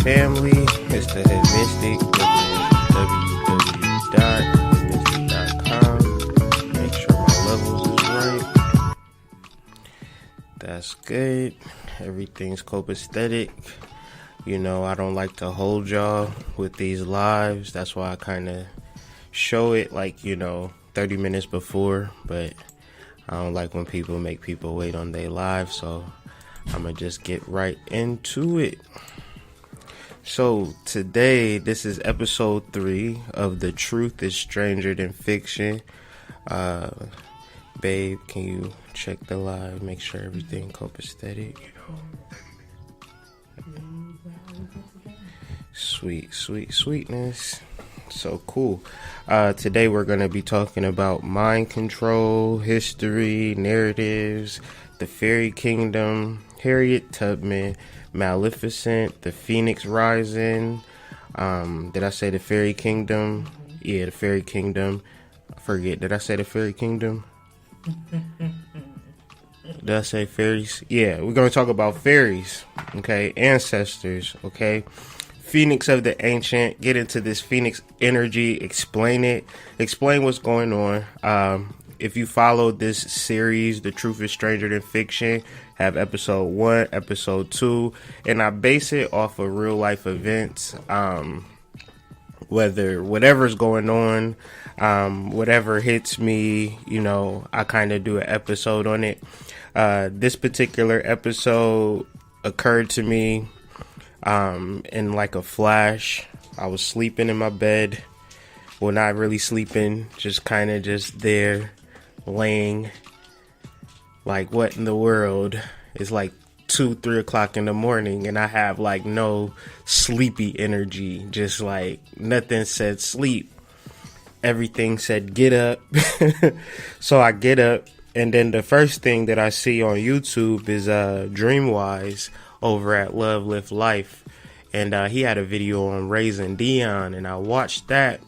family. It's the Head Mystic, www.headmystic.com. Make sure my levels is right. That's good. Everything's copacetic. You know, I don't like to hold y'all with these lives. That's why I kind of show it like, 30 minutes before. But I don't like when people make people wait on their lives. So I'm going to just get right into it. So today, this is episode 3 of The Truth is Stranger Than Fiction. Babe, can you check the live? Make sure everything copacetic. Sweetness. So cool. Today we're going to be talking about mind control, history, narratives, the fairy kingdom, Harriet Tubman, Maleficent, the Phoenix Rising. Did I say the fairy kingdom? Yeah, the fairy kingdom. I forget. Did I say the fairy kingdom? Did I say fairies? Yeah, we're going to talk about fairies, okay? Ancestors, okay? Phoenix of the ancient. Get into this Phoenix energy. Explain it. Explain what's going on. If you followed this series, The Truth is Stranger Than Fiction, have episode 1, episode 2, and I base it off of real life events. Whatever's going on, whatever hits me, I kind of do an episode on it. This particular episode occurred to me in like a flash. I was sleeping in my bed. Well, not really sleeping, just kind of just there, laying. Like, what in the world? It's like 2-3 o'clock in the morning, and I have like no sleepy energy. Just like nothing said sleep. Everything said get up. So I get up, and then the first thing that I see on YouTube is Dreamwise over at Love Lift Life, and he had a video on raising Dion, and I watched that,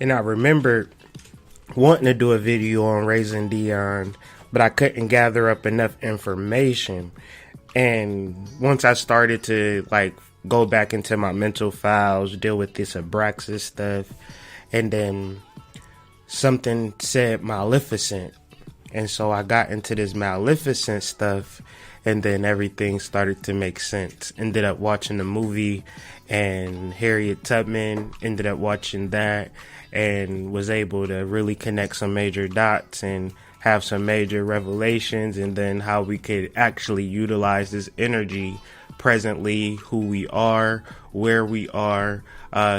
and I remembered wanting to do a video on raising Dion, but I couldn't gather up enough information. And once I started to like go back into my mental files, deal with this Abraxas stuff, and then something said Maleficent, and so I got into this Maleficent stuff, and then everything started to make sense. Ended up watching the movie, and Harriet Tubman, ended up watching that, and was able to really connect some major dots and have some major revelations, and then how we could actually utilize this energy presently, who we are, where we are.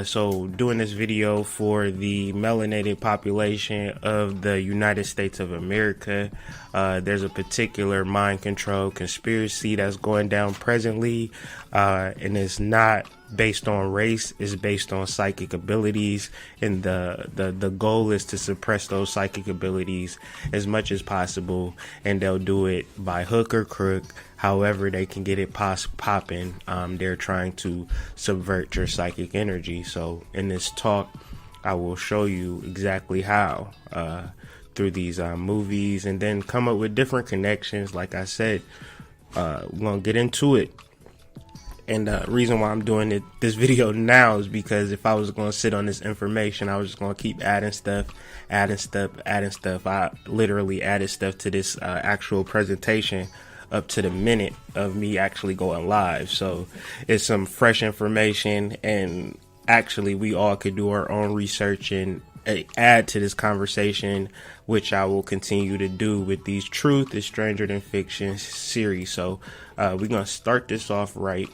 So doing this video for the melanated population of the United States of America. There's a particular mind control conspiracy that's going down presently, and it's not based on race. It's based on psychic abilities, and the goal is to suppress those psychic abilities as much as possible, and they'll do it by hook or crook. However they can get it popping, they're trying to subvert your psychic energy. So in this talk, I will show you exactly how, through these movies, and then come up with different connections. Like I said, we're going to get into it. And the reason why I'm doing this video now is because if I was going to sit on this information, I was just going to keep adding stuff. I literally added stuff to this actual presentation up to the minute of me actually going live. So it's some fresh information, and actually we all could do our own research and add to this conversation, which I will continue to do with these Truth is Stranger Than Fiction series. So we're going to start this off right.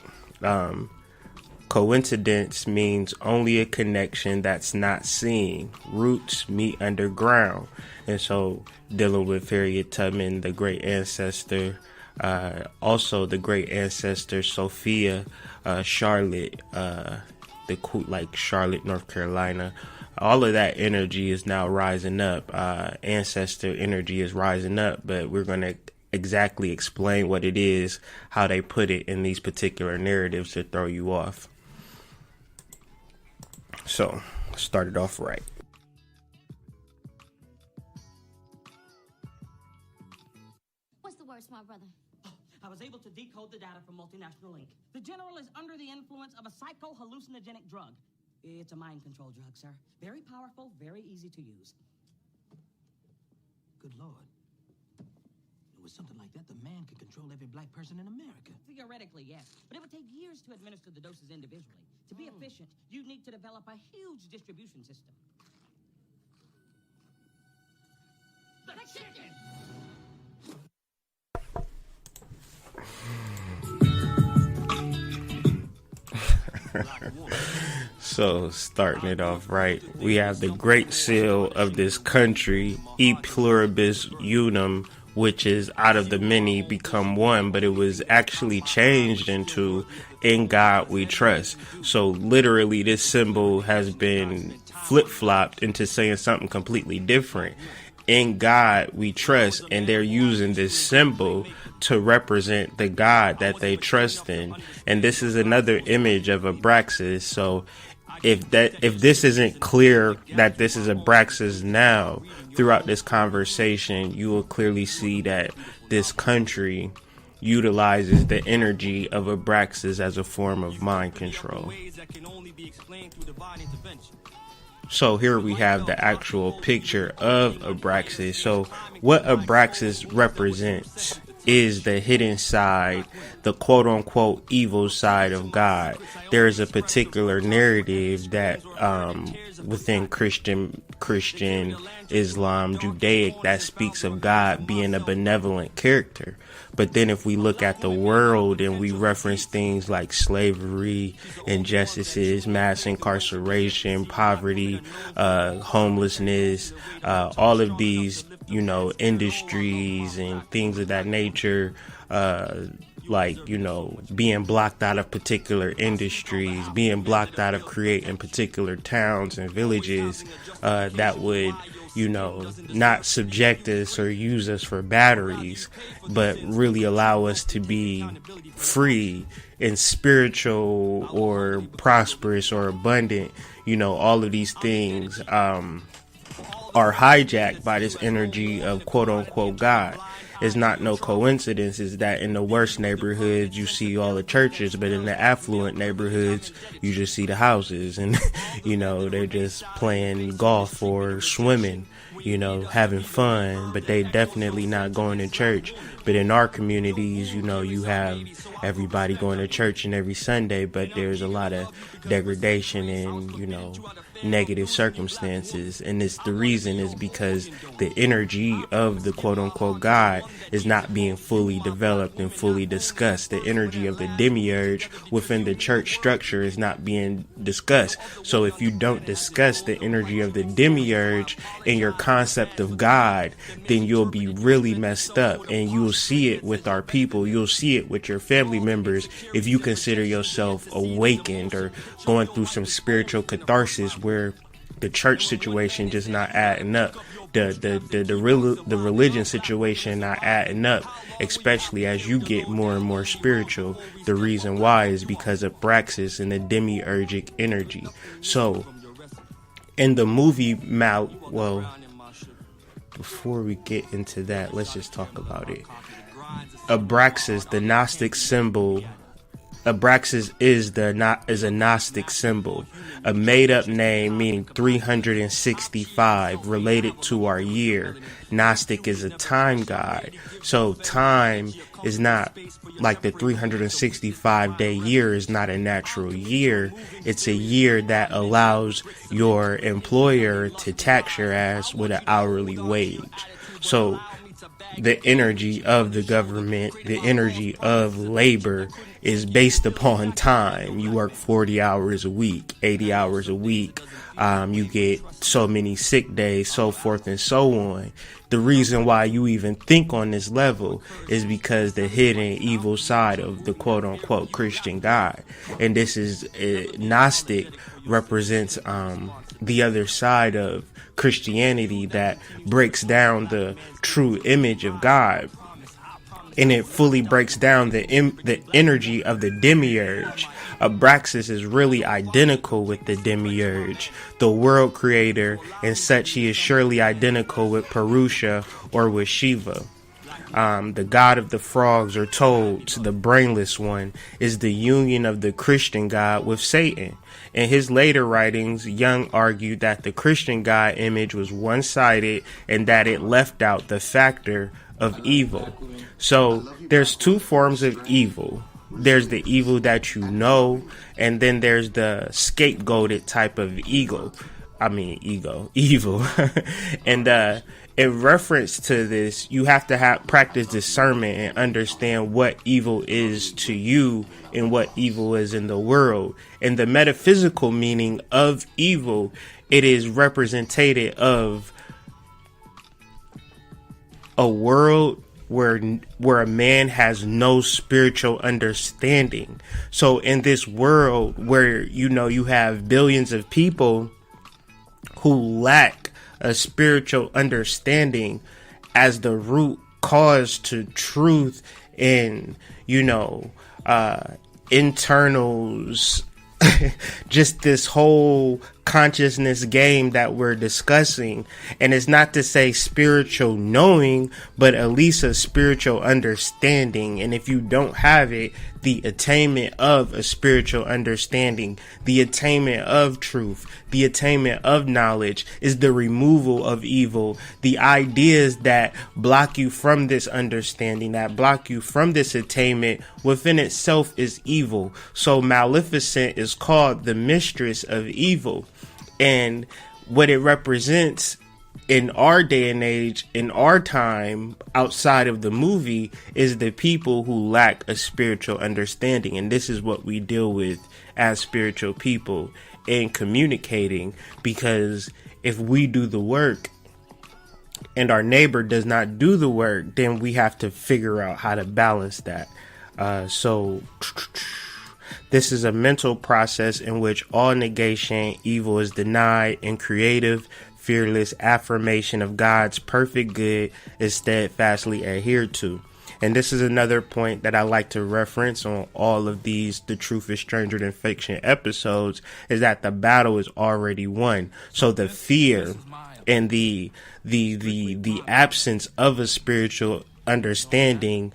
Coincidence means only a connection that's not seen. Roots meet underground. And so dealing with Harriet Tubman, the great ancestor, also the great ancestor Sophia, Charlotte, Charlotte, North Carolina. All of that energy is now rising up. Ancestor energy is rising up, but we're going to exactly explain what it is, how they put it in these particular narratives to throw you off. So, start it off right. What's the word, smart brother? I was able to decode the data from Multinational Inc. The General is under the influence of a psycho-hallucinogenic drug. It's a mind control drug, sir. Very powerful, very easy to use. Good Lord. With something like that, the man could control every black person in America. Theoretically, yes. But it would take years to administer the doses individually. To be efficient, you need to develop a huge distribution system. The chicken! So, starting it off right, we have the great seal of this country, E pluribus unum, which is out of the many become one, but it was actually changed into in God we trust. So literally this symbol has been flip-flopped into saying something completely different. In God we trust, and they're using this symbol to represent the God that they trust in. And this is another image of Abraxas. So if this isn't clear that this is Abraxas now, throughout this conversation, you will clearly see that this country utilizes the energy of Abraxas as a form of mind control. So here we have the actual picture of Abraxas. So what Abraxas represents is the hidden side, the quote-unquote evil side of God. There is a particular narrative that within Christian, Islam, Judaic, that speaks of God being a benevolent character. But then if we look at the world and we reference things like slavery, injustices, mass incarceration, poverty, homelessness, all of these, industries and things of that nature, being blocked out of particular industries, being blocked out of creating particular towns and villages that would, not subject us or use us for batteries, but really allow us to be free and spiritual or prosperous or abundant. All of these things are hijacked by this energy of quote unquote God. It's not no coincidence is that in the worst neighborhoods you see all the churches, but in the affluent neighborhoods you just see the houses, and they're just playing golf or swimming, having fun, but they definitely not going to church. But in our communities, you have everybody going to church and every Sunday, but there's a lot of degradation and negative circumstances. And the reason is because the energy of the quote unquote God is not being fully developed and fully discussed. The energy of the demiurge within the church structure is not being discussed. So if you don't discuss the energy of the demiurge in your concept of God, then you'll be really messed up, and you'll see it with our people. You'll see it with your family members if you consider yourself awakened or going through some spiritual catharsis where the church situation just not adding up. The religion situation not adding up, especially as you get more and more spiritual. The reason why is because of Abraxas and the demiurgic energy. So in the movie before we get into that, let's just talk about it. Abraxas, the Gnostic symbol. Abraxas is a Gnostic symbol, a made-up name meaning 365, related to our year. Gnostic is a time god, so time is not like the 365-day year is not a natural year. It's a year that allows your employer to tax your ass with an hourly wage. So the energy of the government, the energy of labor is based upon time. You work 40 hours a week, 80 hours a week. You get so many sick days, so forth and so on. The reason why you even think on this level is because the hidden evil side of the quote unquote Christian God. And this is Gnostic represents the other side of Christianity that breaks down the true image of God. And it fully breaks down the energy of the demiurge. Abraxas is really identical with the demiurge, the world creator, and such. He is surely identical with Purusha or with Shiva. The god of the frogs or toads, the brainless one, is the union of the Christian God with Satan. In his later writings, Jung argued that the Christian God image was one-sided and that it left out the factor of evil. So there's two forms of evil. There's the evil that you know, and then there's the scapegoated type of evil. And in reference to this, you have to practice discernment and understand what evil is to you and what evil is in the world. And the metaphysical meaning of evil, it is representative of a world where a man has no spiritual understanding. So in this world where, you have billions of people who lack a spiritual understanding as the root cause to truth and, internals, just this whole consciousness game that we're discussing. And it's not to say spiritual knowing, but at least a spiritual understanding. And if you don't have it, the attainment of a spiritual understanding, the attainment of truth, the attainment of knowledge is the removal of evil. The ideas that block you from this understanding, that block you from this attainment, within itself is evil. So Maleficent is called the mistress of evil. And what it represents in our day and age, in our time, outside of the movie, is the people who lack a spiritual understanding. And this is what we deal with as spiritual people in communicating, because if we do the work and our neighbor does not do the work, then we have to figure out how to balance that. So this is a mental process in which all negation, evil is denied, and creative, fearless affirmation of God's perfect good is steadfastly adhered to. And this is another point that I like to reference on all of these The Truth is Stranger Than Fiction episodes, is that the battle is already won. So the fear and the absence of a spiritual understanding,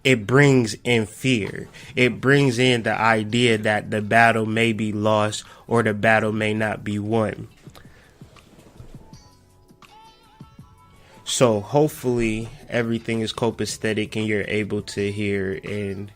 it brings in fear. It brings in the idea that the battle may be lost or the battle may not be won. So hopefully everything is copacetic and you're able to hear, and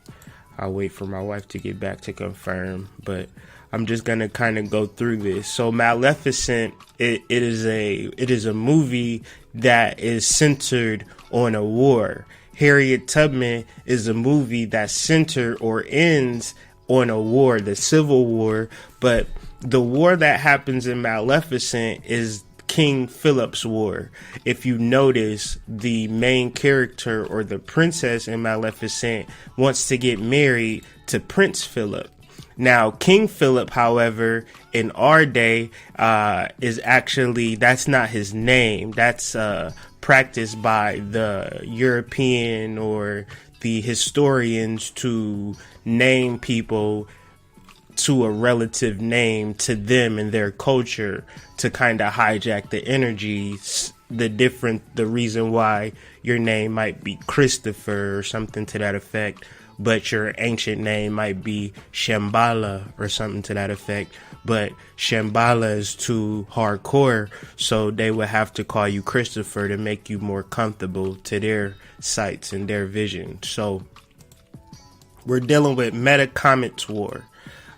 I'll wait for my wife to get back to confirm, but I'm just going to kind of go through this. So Maleficent, it is a movie that is centered on a war. Harriet Tubman is a movie that's centered or ends on a war, the Civil War, but the war that happens in Maleficent is King Philip's War. If you notice, the main character or the princess in Maleficent wants to get married to Prince Philip. Now, King Philip, however, in our day, is actually, that's not his name. That's practiced by the European or the historians to name people to a relative name to them and their culture, to kind of hijack the energies, the reason why your name might be Christopher or something to that effect, but your ancient name might be Shambhala or something to that effect. But Shambhala is too hardcore, so they would have to call you Christopher to make you more comfortable to their sights and their vision. So we're dealing with Metacomet's War.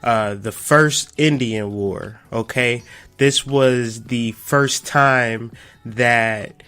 The first Indian War, okay? This was the first time that,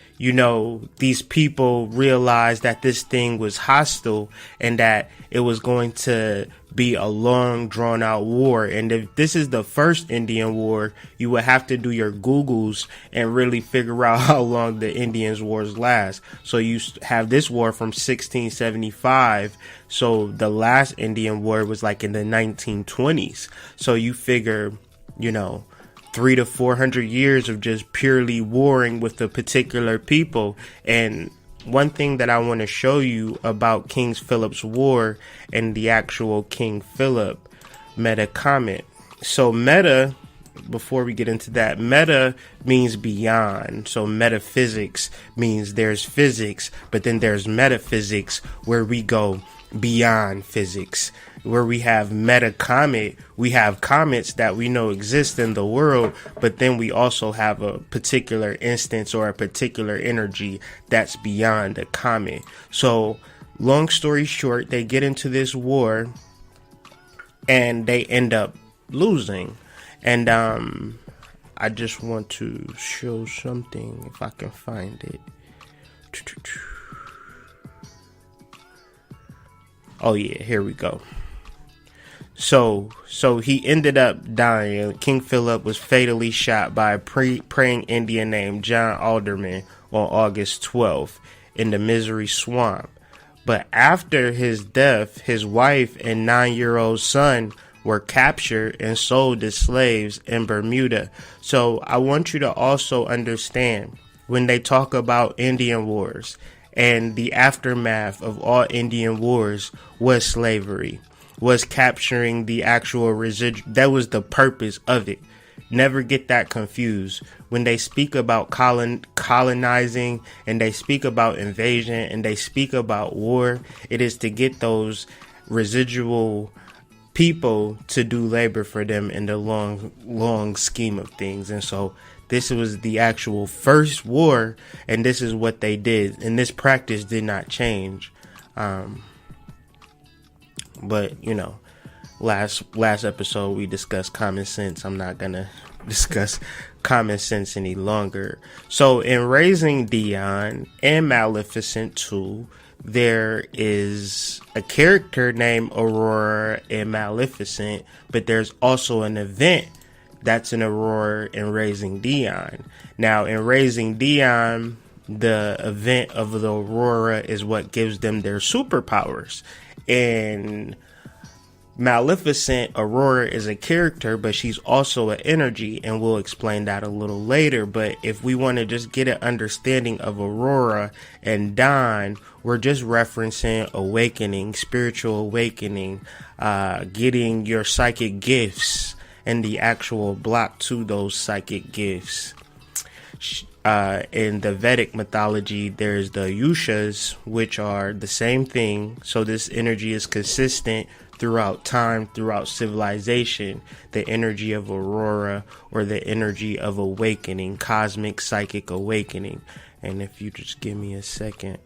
these people realized that this thing was hostile and that it was going to be a long, drawn-out war. And if this is the first Indian War, you would have to do your Googles and really figure out how long the Indian Wars last. So you have this war from 1675. So the last Indian War was like in the 1920s. So you figure, 300 to 400 years of just purely warring with a particular people. And one thing that I want to show you about King Philip's War and the actual King Philip Metacomet. So Meta before we get into that, meta means beyond. So metaphysics means there's physics, but then there's metaphysics where we go beyond physics. Where we have meta comet, we have comets that we know exist in the world, but then we also have a particular instance or a particular energy that's beyond a comet. So long story short, they get into this war and they end up losing. And I just want to show something if I can find it. Oh yeah, here we go. So he ended up dying. King Philip was fatally shot by a praying Indian named John Alderman on August 12th in the Misery Swamp. But after his death, his wife and 9-year-old son were captured and sold as slaves in Bermuda. So I want you to also understand, when they talk about Indian wars and the aftermath of all Indian wars was slavery, was capturing the actual residual. That was the purpose of it. Never get that confused. When they speak about colonizing and they speak about invasion and they speak about war, it is to get those residual people to do labor for them in the long scheme of things. And so this was the actual first war, and this is what they did, and this practice did not change. But you know, last episode we discussed common sense. I'm not gonna discuss common sense any longer. So in Raising Dion and Maleficent 2, there is a character named Aurora in Maleficent, but there's also an event that's an Aurora in Raising Dion. Now in Raising Dion, the event of the Aurora is what gives them their superpowers. In Maleficent, Aurora is a character, but she's also an energy, and we'll explain that a little later. But if we want to just get an understanding of Aurora and Dawn, we're just referencing awakening, spiritual awakening, getting your psychic gifts and the actual block to those psychic gifts. In the Vedic mythology, there's the Yushas, which are the same thing. So this energy is consistent throughout time, throughout civilization. The energy of Aurora, or the energy of awakening, cosmic psychic awakening. And if you just give me a second.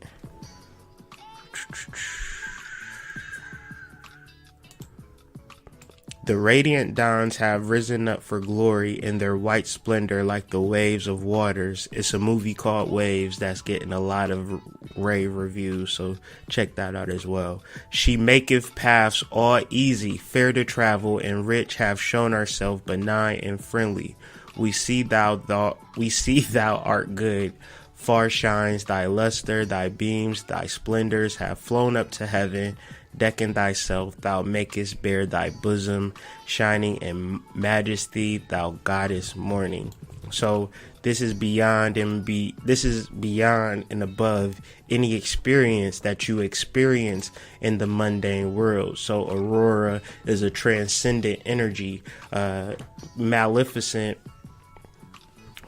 The radiant dawns have risen up for glory in their white splendor like the waves of waters. It's a movie called Waves that's getting a lot of rave reviews, so check that out as well. She maketh paths all easy, fair to travel, and rich have shown herself benign and friendly. We see thou art good. Far shines thy luster, thy beams, thy splendors have flown up to heaven. Decking thyself, thou makest bare thy bosom, shining in majesty, thou goddess morning. So this is beyond and above any experience that you experience in the mundane world. So Aurora is a transcendent energy. Maleficent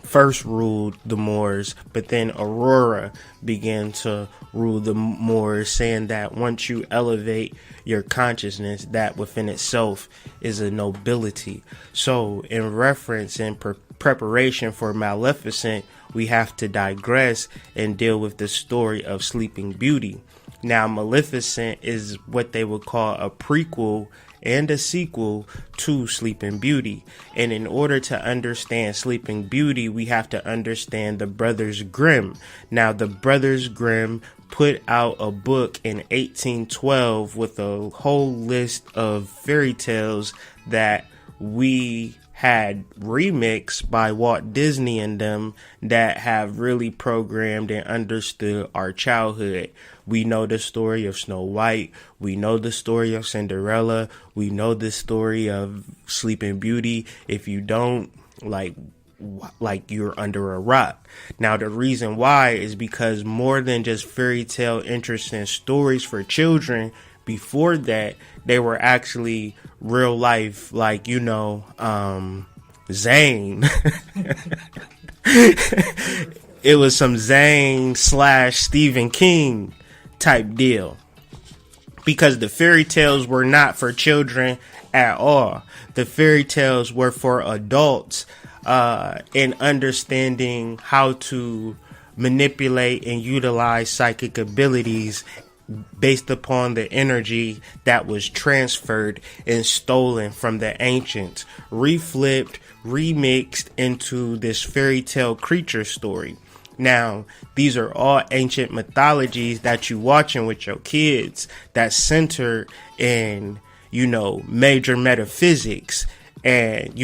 first ruled the Moors, but then Aurora began to rule the Moors, saying that once you elevate your consciousness, that within itself is a nobility. So in reference and preparation for Maleficent, we have to digress and deal with the story of Sleeping Beauty. Now Maleficent is what they would call a prequel and a sequel to Sleeping Beauty. And in order to understand Sleeping Beauty, we have to understand the Brothers Grimm. Now, the Brothers Grimm put out a book in 1812 with a whole list of fairy tales that we had remixed by Walt Disney and them that have really programmed and understood our childhood. We know the story of Snow White. We know the story of Cinderella. We know the story of Sleeping Beauty. If you don't, like you're under a rock. Now, the reason why is because more than just fairy tale interesting stories for children, before that, they were actually real life, Zane. It was some Zane / Stephen King type deal. Because the fairy tales were not for children at all. The fairy tales were for adults in understanding how to manipulate and utilize psychic abilities based upon the energy that was transferred and stolen from the ancients, reflipped, remixed into this fairy tale creature story. Now, these are all ancient mythologies that you watching with your kids that center in, major metaphysics. And,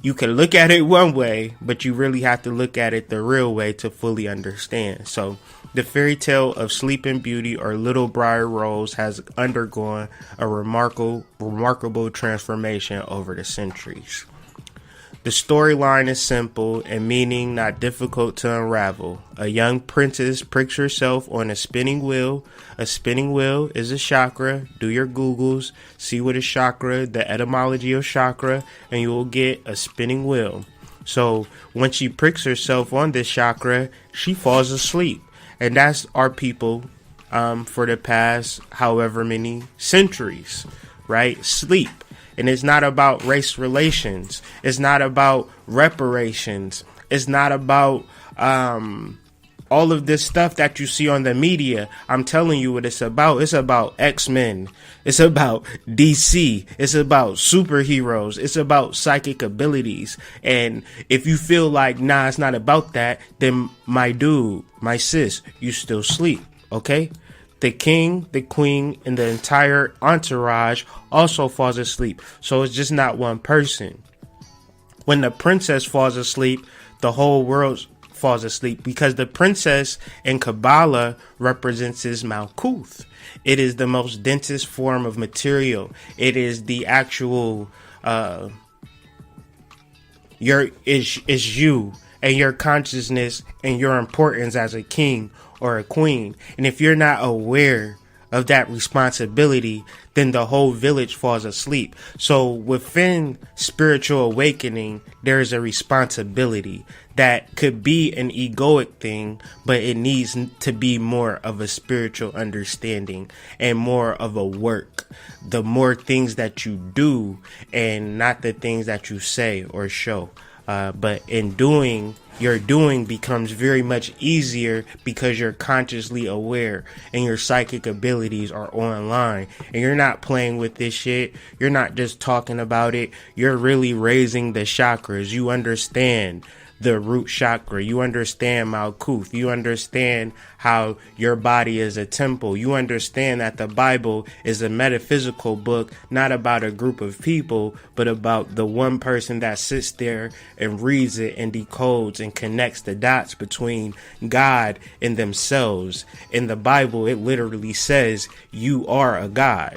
you can look at it one way, but you really have to look at it the real way to fully understand. So, the fairy tale of Sleeping Beauty or Little Briar Rose has undergone a remarkable transformation over the centuries. The storyline is simple and meaning not difficult to unravel. A young princess pricks herself on a spinning wheel. A spinning wheel is a chakra. Do your Googles, see what is chakra, the etymology of chakra, and you will get a spinning wheel. So when she pricks herself on this chakra, she falls asleep. And that's our people for the past however many centuries, right? Sleep. And it's not about race relations. It's not about reparations. It's not about all of this stuff that you see on the media. I'm telling you what it's about. It's about X-Men. It's about DC. It's about superheroes. It's about psychic abilities. And if you feel like, nah, it's not about that, then my dude, my sis, you still sleep, okay? The king, the queen, and the entire entourage also falls asleep. So it's just not one person. When the princess falls asleep, the whole world falls asleep because the princess in Kabbalah represents his Malkuth. It is the most densest form of material. It is the actual is you and your consciousness and your importance as a king or a queen. And if you're not aware of that responsibility, then the whole village falls asleep. So within spiritual awakening, there's a responsibility that could be an egoic thing, but it needs to be more of a spiritual understanding and more of a work. The more things that you do and not the things that you say or show. But in doing, your doing becomes very much easier because you're consciously aware and your psychic abilities are online and you're not playing with this shit. You're not just talking about it. You're really raising the chakras. You understand the root chakra. You understand Malkuth. You understand how your body is a temple. You understand that the Bible is a metaphysical book, not about a group of people, but about the one person that sits there and reads it and decodes and connects the dots between God and themselves. In the Bible, it literally says you are a God.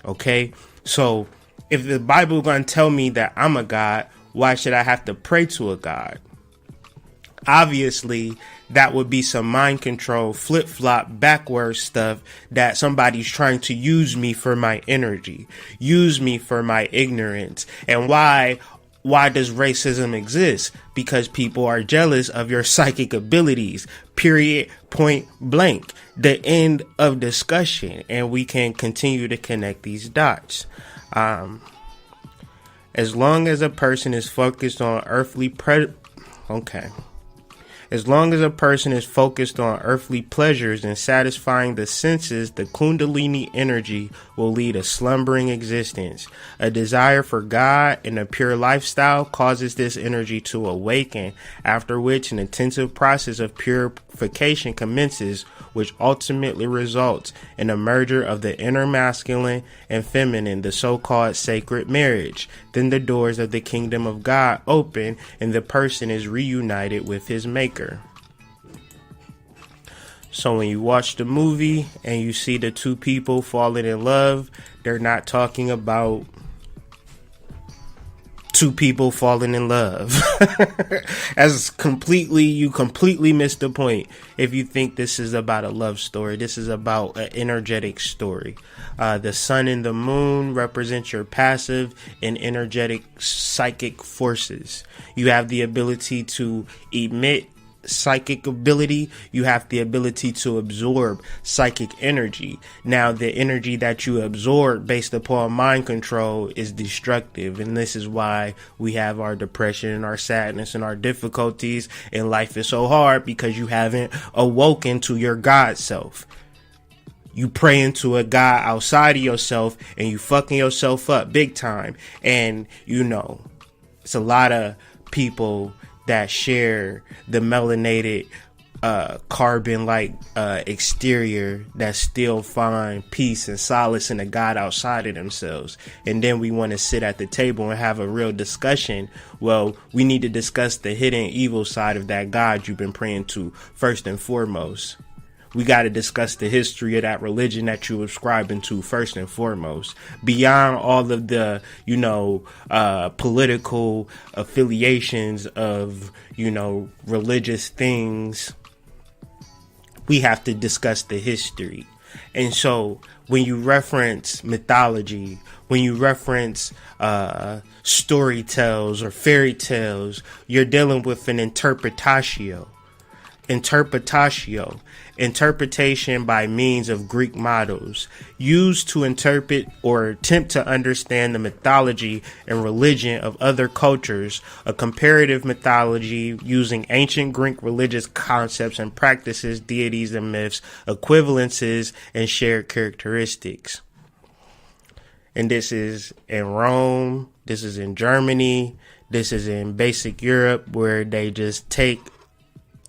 Okay? So if the Bible is going to tell me that I'm a God, why should I have to pray to a God? Obviously, that would be some mind control, flip-flop, backwards stuff that somebody's trying to use me for my energy, use me for my ignorance. And why does racism exist? Because people are jealous of your psychic abilities, period, point blank. The end of discussion. And we can continue to connect these dots. As long as a person is focused on As long as a person is focused on earthly pleasures and satisfying the senses, the Kundalini energy will lead a slumbering existence. A desire for God and a pure lifestyle causes this energy to awaken, after which an intensive process of purification commences, which ultimately results in a merger of the inner masculine and feminine, the so-called sacred marriage. Then the doors of the kingdom of God open and the person is reunited with his maker. So when you watch the movie and you see the two people falling in love, they're not talking about two people falling in love. You completely missed the point if you think this is about a love story. This is about an energetic story. The sun and the moon represent your passive and energetic psychic forces. You have the ability to emit psychic ability. You have the ability to absorb psychic energy. Now, the energy that you absorb based upon mind control is destructive, and this is why we have our depression and our sadness and our difficulties, and life is so hard because you haven't awoken to your God self. You pray into a God outside of yourself and you fucking yourself up big time. And it's a lot of people that share the melanated carbon-like exterior that still find peace and solace in a God outside of themselves. And then we want to sit at the table and have a real discussion. Well, we need to discuss the hidden evil side of that God you've been praying to first and foremost. We got to discuss the history of that religion that you're subscribing to first and foremost. Beyond all of the, political affiliations of, religious things, we have to discuss the history. And so when you reference mythology, when you reference story tales or fairy tales, you're dealing with an interpretatio. Interpretation by means of Greek models used to interpret or attempt to understand the mythology and religion of other cultures. A comparative mythology using ancient Greek religious concepts and practices, deities and myths, equivalences and shared characteristics. And this is in Rome, this is in Germany, this is in basic Europe, where they just take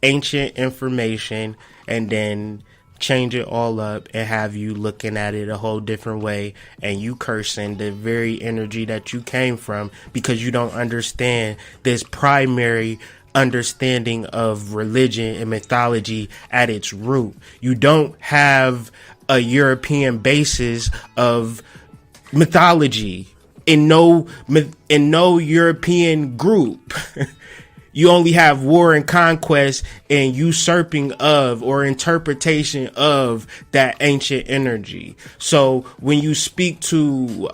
ancient information and then change it all up and have you looking at it a whole different way, and you cursing the very energy that you came from because you don't understand this primary understanding of religion and mythology at its root. You don't have a European basis of mythology in no European group. You only have war and conquest and usurping of or interpretation of that ancient energy. So when you speak to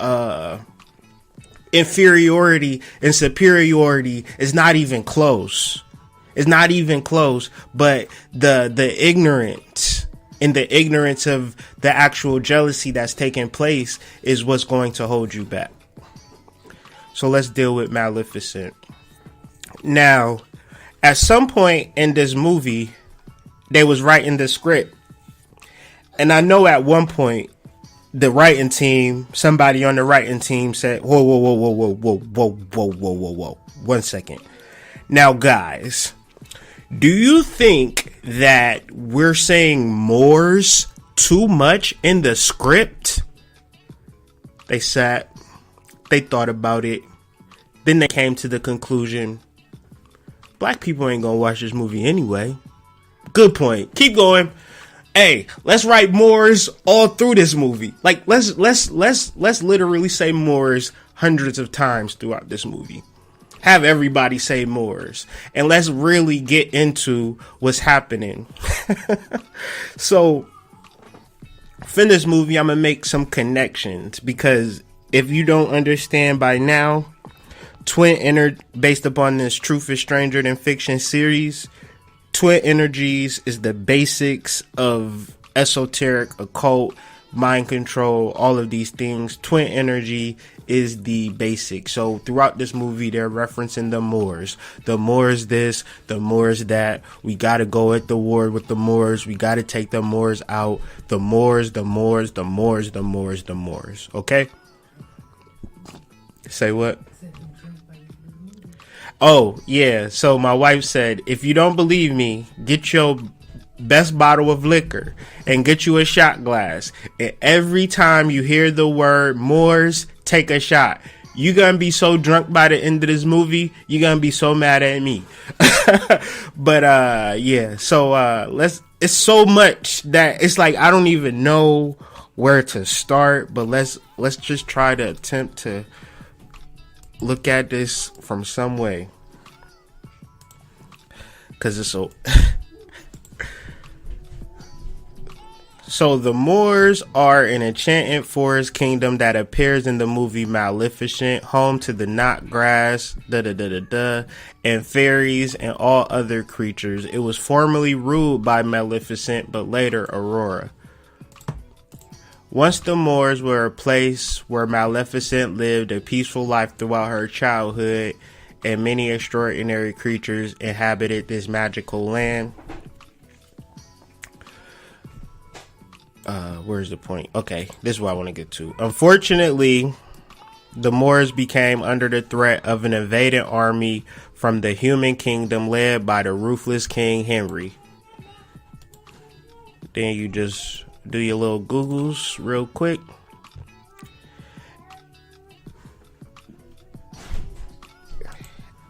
inferiority and superiority, it's not even close. It's not even close. But the ignorance and the ignorance of the actual jealousy that's taking place is what's going to hold you back. So let's deal with Maleficent. Now, at some point in this movie, they was writing the script. And I know at one point, somebody on the writing team said, whoa. 1 second. Now, guys, do you think that we're saying Moors too much in the script? They sat, they thought about it. Then they came to the conclusion, black people ain't gonna watch this movie anyway. Good point. Keep going. Hey, let's write Moors all through this movie. Like, let's literally say Moors hundreds of times throughout this movie. Have everybody say Moors, and let's really get into what's happening. So, for this movie, I'm gonna make some connections, because if you don't understand by now, based upon this Truth is Stranger Than Fiction series, twin energies is the basics of esoteric, occult, mind control, all of these things. Twin energy is the basic. So throughout this movie, they're referencing the Moors. The Moors this, the Moors that. We got to go at the war with the Moors. We got to take the Moors out. The Moors, the Moors, the Moors, the Moors, the Moors. Okay? Say what? Oh, yeah. So my wife said, if you don't believe me, get your best bottle of liquor and get you a shot glass. And every time you hear the word Moors, take a shot. You're going to be so drunk by the end of this movie, you're going to be so mad at me. But, yeah. So, it's so much that it's like, I don't even know where to start, but let's just try to attempt to look at this from some way, because it's so. So the Moors are an enchanted forest kingdom that appears in the movie Maleficent, home to the knot grass, and fairies and all other creatures. It was formerly ruled by Maleficent, but later Aurora. Once the Moors were a place where Maleficent lived a peaceful life throughout her childhood, and many extraordinary creatures inhabited this magical land. Where's the point? Okay, this is what I want to get to. Unfortunately, the Moors became under the threat of an invading army from the human kingdom led by the ruthless King Henry. Then you just do your little Googles real quick.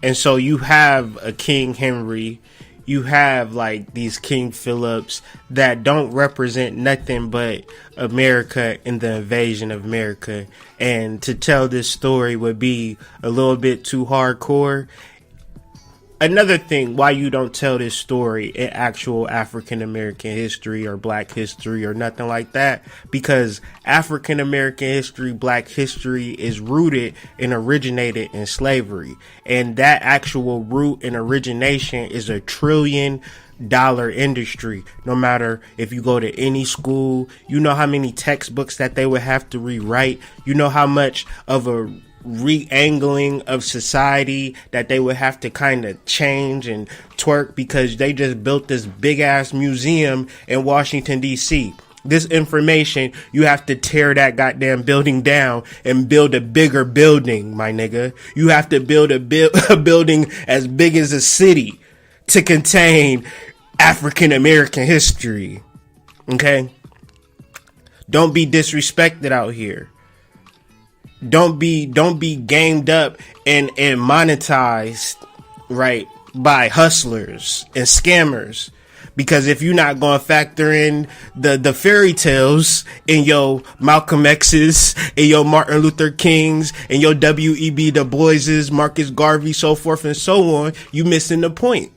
And so you have a King Henry. You have like these King Philips that don't represent nothing but America and the invasion of America. And to tell this story would be a little bit too hardcore. Another thing why you don't tell this story in actual African American history or black history or nothing like that, because African American history, black history is rooted and originated in slavery, and that actual root and origination is $1 trillion industry. No matter if you go to any school, you know how many textbooks that they would have to rewrite, you know how much of a re-angling of society that they would have to kind of change and twerk, because they just built this big ass museum in Washington DC. This information, you have to tear that goddamn building down and build a bigger building, my nigga. You have to build a building as big as a city to contain African American history. Okay? Don't be disrespected out here. Don't be gamed up and monetized, right, by hustlers and scammers. Because if you're not going to factor in the fairy tales in your Malcolm X's, in your Martin Luther King's, in your W.E.B. Du Bois's, Marcus Garvey, so forth and so on, you missing the point.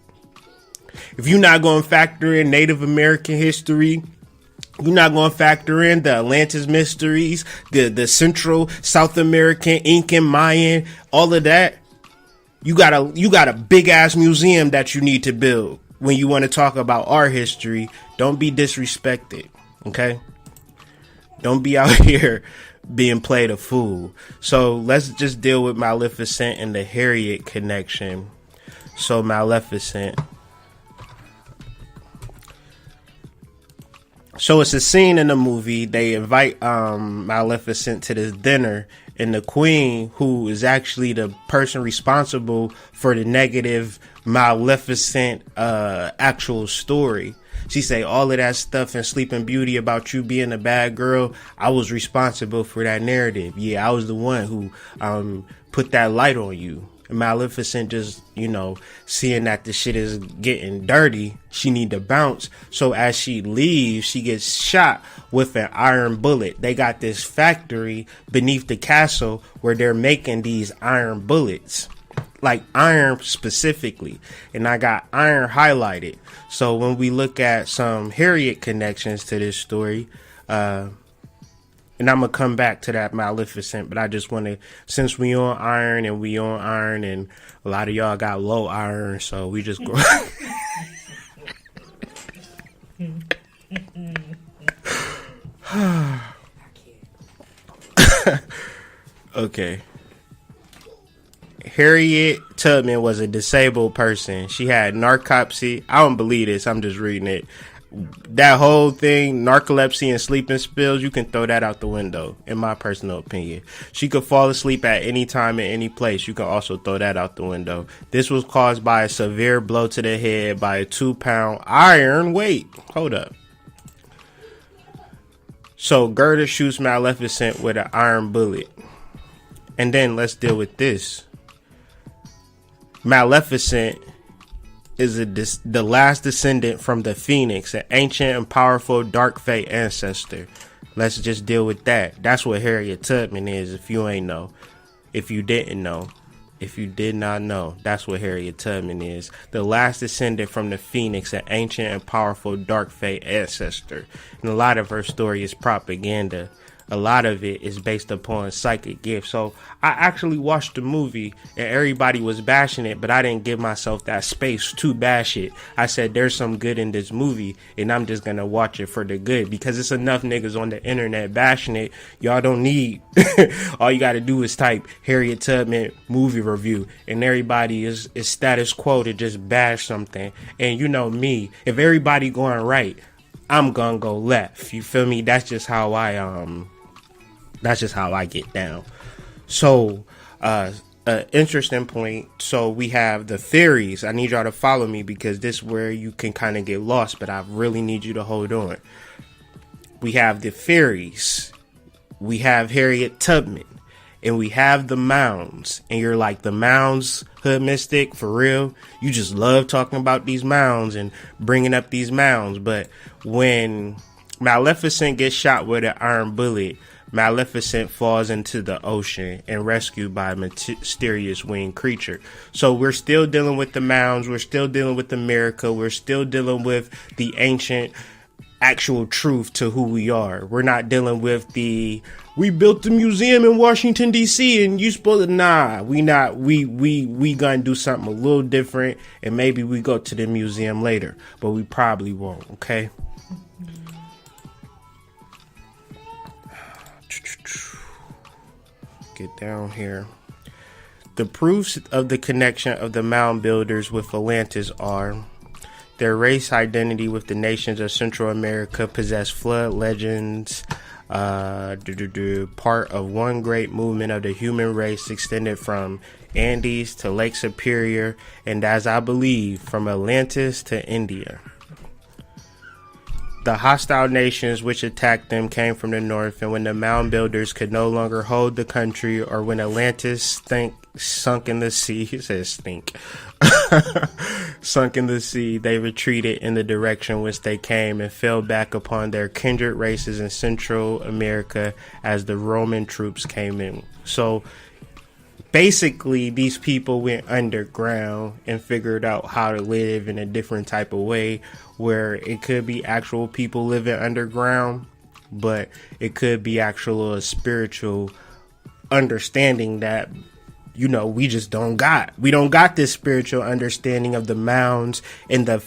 If you're not going to factor in Native American history, you're not going to factor in the Atlantis mysteries, the Central South American, Incan, Mayan, all of that. You got a big ass museum that you need to build when you want to talk about our history. Don't be disrespected, okay? Don't be out here being played a fool. So let's just deal with Maleficent and the Harriet connection. So Maleficent. So it's a scene in the movie. They invite Maleficent to this dinner, and the queen, who is actually the person responsible for the negative Maleficent actual story, she say all of that stuff in Sleeping Beauty about you being a bad girl, I was responsible for that narrative. Yeah, I was the one who put that light on you. Maleficent just, seeing that the shit is getting dirty, she need to bounce. So as she leaves, she gets shot with an iron bullet. They got this factory beneath the castle where they're making these iron bullets, like iron specifically. And I got iron highlighted. So when we look at some Harriet connections to this story, and I'm going to come back to that Maleficent, but I just want to, since we on iron and a lot of y'all got low iron, so we just go. Okay. Harriet Tubman was a disabled person. She had narcolepsy. I don't believe this. I'm just reading it. That whole thing, narcolepsy and sleeping spills, you can throw that out the window, in my personal opinion. She could fall asleep at any time, in any place. You can also throw that out the window. This was caused by a severe blow to the head by a 2-pound iron weight. Hold up. So Gerda shoots Maleficent with an iron bullet. And then let's deal with this. Maleficent is the last descendant from the Phoenix, an ancient and powerful dark fae ancestor. Let's just deal with that. That's what Harriet Tubman is, if you ain't know. If you didn't know. If you did not know, that's what Harriet Tubman is. The last descendant from the Phoenix, an ancient and powerful dark fae ancestor. And a lot of her story is propaganda. A lot of it is based upon psychic gifts. So I actually watched the movie and everybody was bashing it, but I didn't give myself that space to bash it. I said there's some good in this movie and I'm just gonna watch it for the good, because it's enough niggas on the internet bashing it. Y'all don't need all you gotta do is type Harriet Tubman movie review and everybody is status quo to just bash something. And you know me, if everybody going right, I'm gonna go left. You feel me? That's just how I get down. So, interesting point. So we have the Fairies. I need y'all to follow me because this is where you can kind of get lost, but I really need you to hold on. We have the Fairies. We have Harriet Tubman. And we have the Mounds. And you're like, the Mounds, hood mystic, for real? You just love talking about these Mounds and bringing up these Mounds. But when Maleficent gets shot with an iron bullet, Maleficent falls into the ocean and rescued by a mysterious winged creature. So we're still dealing with the Mounds. We're still dealing with America. We're still dealing with the ancient actual truth to who we are. We're not dealing with we built the museum in Washington D.C. and you supposed to, we gonna do something a little different, and maybe we go to the museum later, but we probably won't. Okay. Get down here. The proofs of the connection of the mound builders with Atlantis are their race identity with the nations of Central America possess flood legends, part of one great movement of the human race extended from Andes to Lake Superior, and as I believe, from Atlantis to India. The hostile nations which attacked them came from the north, and when the mound builders could no longer hold the country, or when Atlantis sunk in the sea, he says stink, sunk in the sea, they retreated in the direction whence they came and fell back upon their kindred races in Central America as the Roman troops came in. So basically, these people went underground and figured out how to live in a different type of way, where it could be actual people living underground, but it could be actual spiritual understanding that, you know, we just don't got. We don't got this spiritual understanding of the mounds and the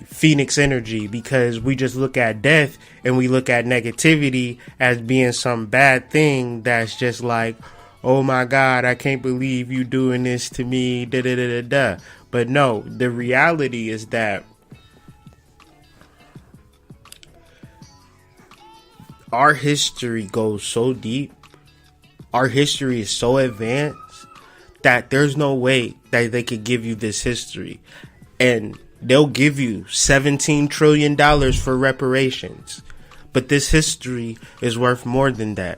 Phoenix energy, because we just look at death and we look at negativity as being some bad thing that's just like, oh my God, I can't believe you doing this to me, da da da da da. But no, the reality is that our history goes so deep, our history is so advanced that there's no way that they could give you this history. And they'll give you $17 trillion for reparations. But this history is worth more than that.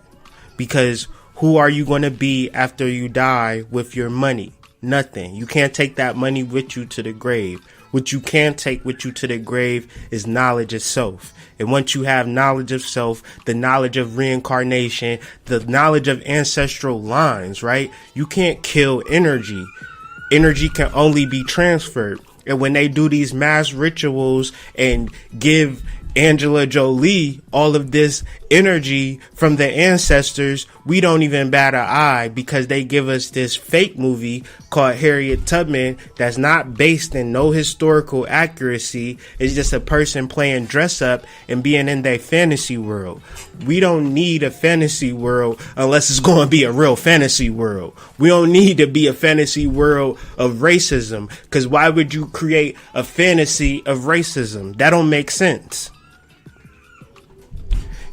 Because who are you going to be after you die with your money? Nothing. You can't take that money with you to the grave. What you can take with you to the grave is knowledge of self. And once you have knowledge of self, the knowledge of reincarnation, the knowledge of ancestral lines, right? You can't kill energy. Energy can only be transferred. And when they do these mass rituals and give Angela Jolie all of this energy from the ancestors, we don't even bat an eye, because they give us this fake movie called Harriet Tubman that's not based in no historical accuracy. It's just a person playing dress up and being in their fantasy world. We don't need a fantasy world unless it's going to be a real fantasy world. We don't need to be a fantasy world of racism, because why would you create a fantasy of racism? That don't make sense.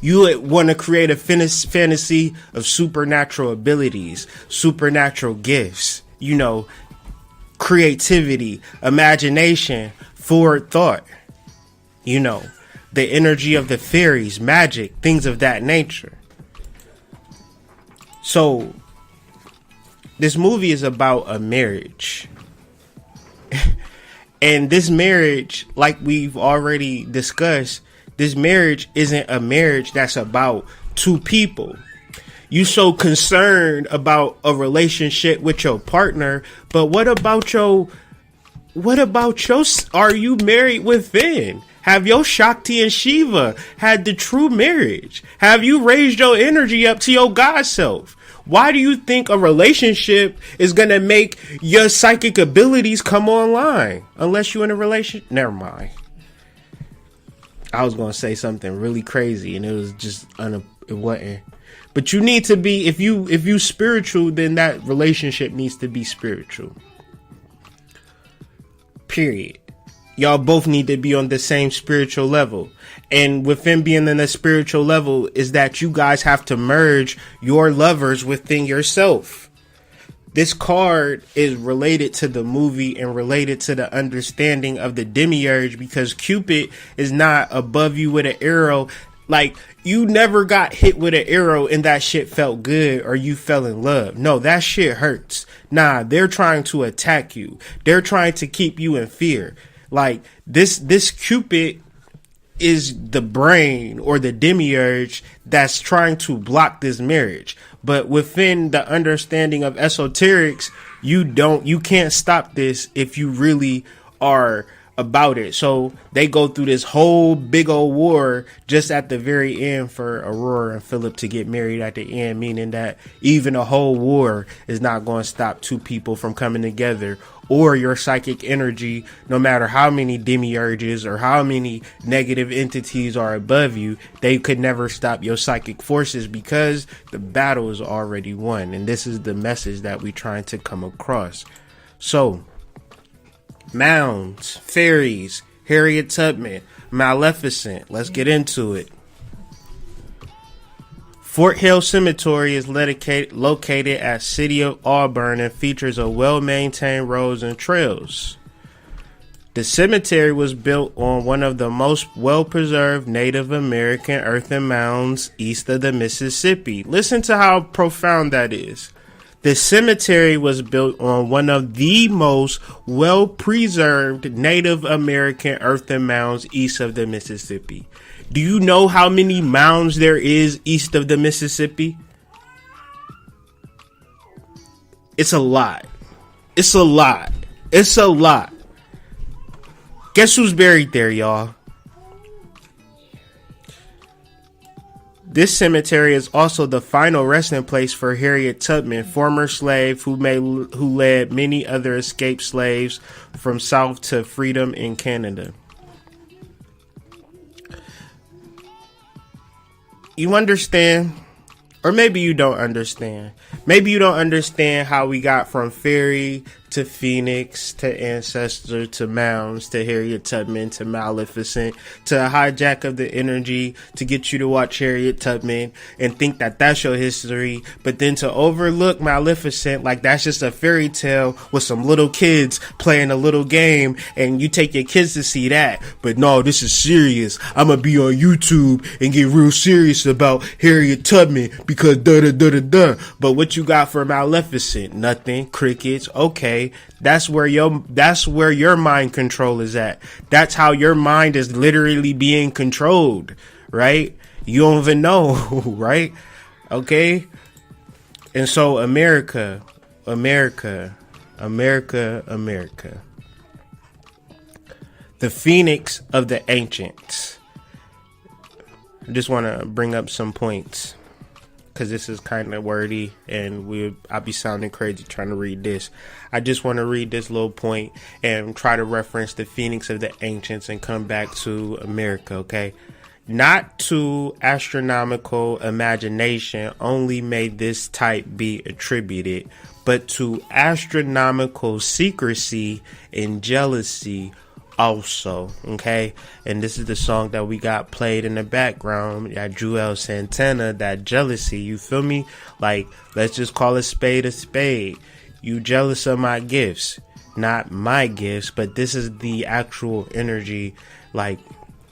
You want to create a fantasy of supernatural abilities, supernatural gifts, you know, creativity, imagination, forward thought, you know, the energy of the fairies, magic, things of that nature. So this movie is about a marriage. And this marriage, like we've already discussed, this marriage isn't a marriage that's about two people. You so concerned about a relationship with your partner, but what about your, are you married within? Have your Shakti and Shiva had the true marriage? Have you raised your energy up to your God self? Why do you think a relationship is going to make your psychic abilities come online? Unless you're in a relationship. Never mind. I was going to say something really crazy and it was just, it wasn't. But you need to be, if you spiritual, then that relationship needs to be spiritual. Period. Y'all both need to be on the same spiritual level. And within being in the spiritual level is that you guys have to merge your lovers within yourself. This card is related to the movie and related to the understanding of the demiurge, because Cupid is not above you with an arrow. Like, you never got hit with an arrow and that shit felt good or you fell in love. No, that shit hurts. Nah, they're trying to attack you. They're trying to keep you in fear. Like, this Cupid is the brain or the demiurge that's trying to block this marriage. But within the understanding of esoterics, you can't stop this if you really are about it. So they go through this whole big old war just at the very end for Aurora and Philip to get married at the end, meaning that even a whole war is not going to stop two people from coming together, or your psychic energy, no matter how many demiurges or how many negative entities are above you, they could never stop your psychic forces because the battle is already won. And this is the message that we're trying to come across. So, mounds, fairies, Harriet Tubman, Maleficent. Let's get into it. Fort Hill Cemetery is located at City of Auburn and features a well-maintained roads and trails. The cemetery was built on one of the most well-preserved Native American earthen mounds east of the Mississippi. Listen to how profound that is. The cemetery was built on one of the most well-preserved Native American earthen mounds east of the Mississippi. Do you know how many mounds there is east of the Mississippi? It's a lot. It's a lot. It's a lot. Guess who's buried there, y'all? This cemetery is also the final resting place for Harriet Tubman, former slave who led many other escaped slaves from South to freedom in Canada. You understand? Or maybe you don't understand. Maybe you don't understand how we got from fairy to phoenix to ancestor to mounds to Harriet Tubman to Maleficent to a hijack of the energy to get you to watch Harriet Tubman and think that that's your history, but then to overlook Maleficent like that's just a fairy tale with some little kids playing a little game and you take your kids to see that. But no, this is serious. I'm gonna be on YouTube and get real serious about Harriet Tubman because da-da-da-da-da. But what you got for Maleficent? Nothing. Crickets. Okay. That's where your mind control is at. That's how your mind is literally being controlled, right? You don't even know, right? Okay. And so America. The phoenix of the ancients. I just want to bring up some points, because this is kind of wordy and I'll be sounding crazy trying to read this. I just want to read this little point and try to reference the phoenix of the ancients and come back to America, okay? Not to astronomical imagination only may this type be attributed, but to astronomical secrecy and jealousy also, okay? And this is the song that we got played in the background, that Joel Santana, that jealousy, you feel me? Like, let's just call a spade a spade. You jealous of my gifts, not my gifts, but this is the actual energy, like,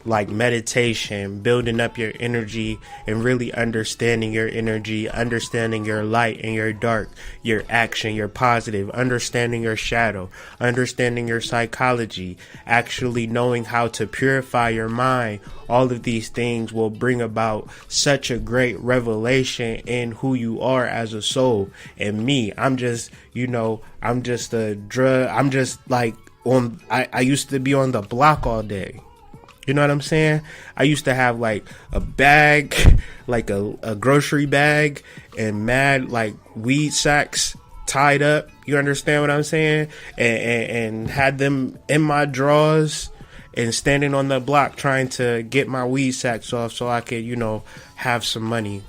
like meditation, building up your energy and really understanding your energy, understanding your light and your dark, your action, your positive, understanding your shadow, understanding your psychology, actually knowing how to purify your mind. All of these things will bring about such a great revelation in who you are as a soul. And me, I'm just, I'm just a drug. I'm just like I used to be on the block all day. You know what I'm saying? I used to have like a bag, like a grocery bag, and mad like weed sacks tied up. You understand what I'm saying? And had them in my drawers and standing on the block trying to get my weed sacks off so I could, have some money.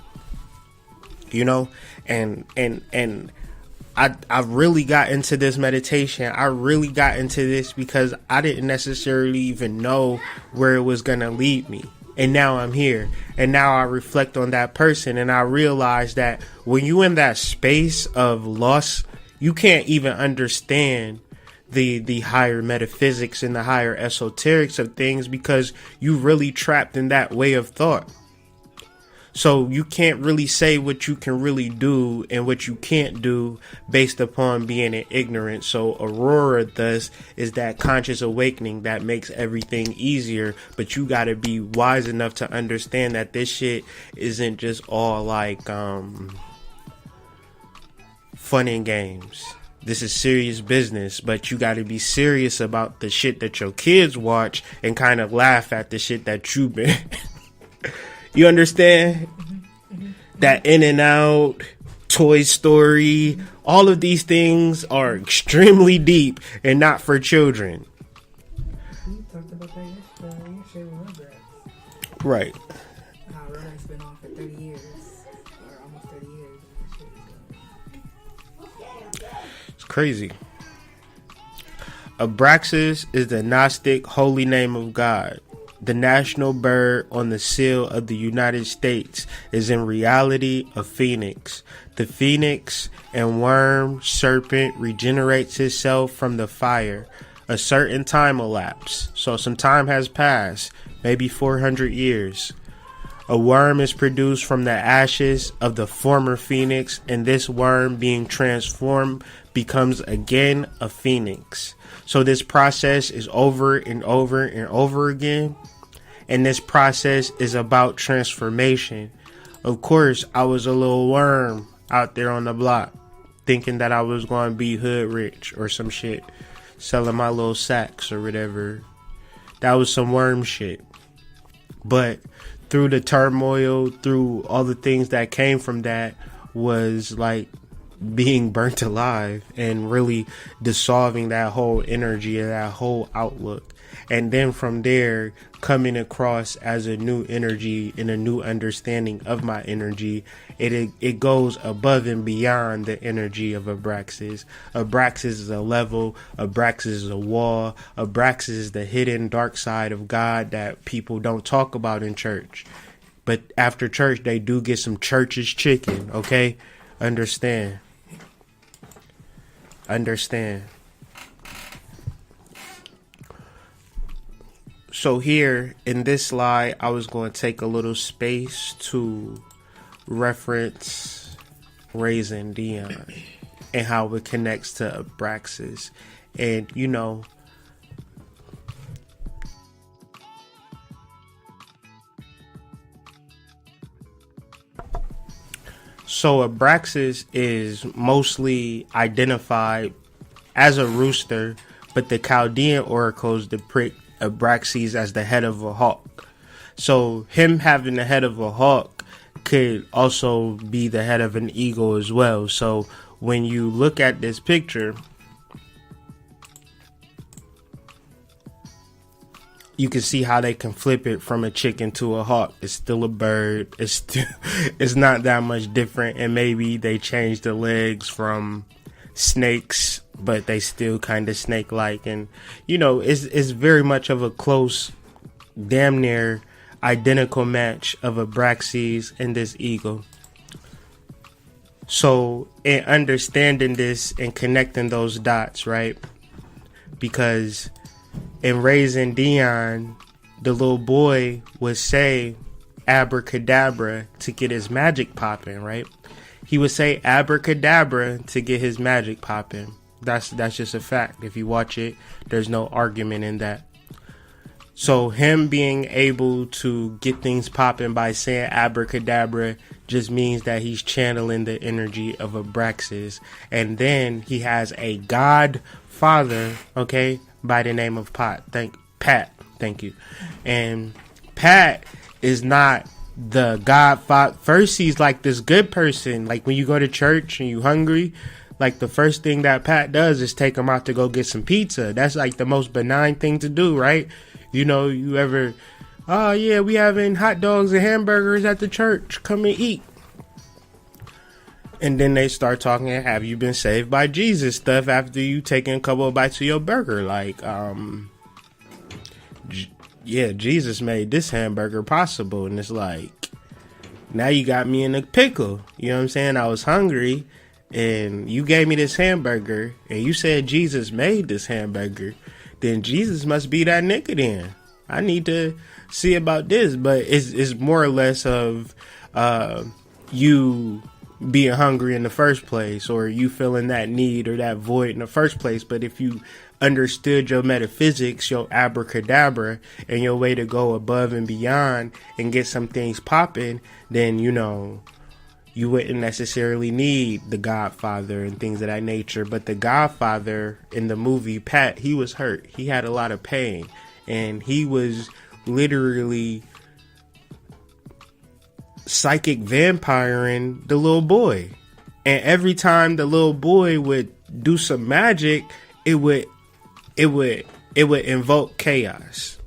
And I really got into this meditation. I really got into this because I didn't necessarily even know where it was going to lead me. And now I'm here. And now I reflect on that person and I realize that when you in that space of loss, you can't even understand the higher metaphysics and the higher esoterics of things because you really trapped in that way of thought. So you can't really say what you can really do and what you can't do based upon being in ignorance. So Aurora thus is that conscious awakening that makes everything easier. But you got to be wise enough to understand that this shit isn't just all like fun and games. This is serious business, but you got to be serious about the shit that your kids watch and kind of laugh at the shit that you've been. You understand? That In and Out, Toy Story, all of these things are extremely deep and not for children. We talked about that yesterday with Rugrats. Right. How Rugrats been on for 30 years, or almost 30 years. It's crazy. Abraxas is the Gnostic holy name of God. The national bird on the seal of the United States is in reality a phoenix. The phoenix and worm serpent regenerates itself from the fire. A certain time elapsed, so some time has passed, maybe 400 years. A worm is produced from the ashes of the former phoenix, and this worm being transformed becomes again a phoenix. So this process is over and over and over again. And this process is about transformation. Of course, I was a little worm out there on the block thinking that I was going to be hood rich or some shit, selling my little sacks or whatever. That was some worm shit. But through the turmoil, through all the things that came from that was like being burnt alive and really dissolving that whole energy and that whole outlook. And then from there, coming across as a new energy and a new understanding of my energy, it goes above and beyond the energy of Abraxas. Abraxas is a level, Abraxas is a wall, Abraxas is the hidden dark side of God that people don't talk about in church. But after church, they do get some church's chicken, okay? Understand. So here in this slide, I was going to take a little space to reference Raising Dion and how it connects to Abraxas. And, so Abraxas is mostly identified as a rooster, but the Chaldean oracles depict Abraxas as the head of a hawk. So him having the head of a hawk could also be the head of an eagle as well. So when you look at this picture, you can see how they can flip it from a chicken to a hawk. It's still a bird. It's not that much different. And maybe they changed the legs from snakes, but they still kind of snake-like. And, it's very much of a close, damn near identical match of Abraxas and this eagle. So in understanding this and connecting those dots, right? Because in Raising Dion, the little boy would say abracadabra to get his magic popping, right? He would say abracadabra to get his magic popping. That's just a fact. If you watch it, there's no argument in that. So him being able to get things popping by saying abracadabra just means that he's channeling the energy of Abraxas. And then he has a godfather, okay, by the name of Pat. Thank you. And Pat is not the godfather. First, he's like this good person. Like when you go to church and you hungry, like the first thing that Pat does is take him out to go get some pizza. That's like the most benign thing to do, right? You know, you ever, oh yeah, we having hot dogs and hamburgers at the church. Come and eat. And then they start talking, have you been saved by Jesus stuff after you taking a couple of bites of your burger? Like, yeah, Jesus made this hamburger possible. And it's like, now you got me in a pickle. You know what I'm saying? I was hungry and you gave me this hamburger and you said Jesus made this hamburger. Then Jesus must be that nigga then. I need to see about this. But it's more or less of you being hungry in the first place, or you feeling that need or that void in the first place. But if you understood your metaphysics, your abracadabra, and your way to go above and beyond and get some things popping, then, you know, you wouldn't necessarily need the Godfather and things of that nature. But the Godfather in the movie, Pat, he was hurt. He had a lot of pain. And he was literally psychic vampiring the little boy. And every time the little boy would do some magic, it would invoke chaos.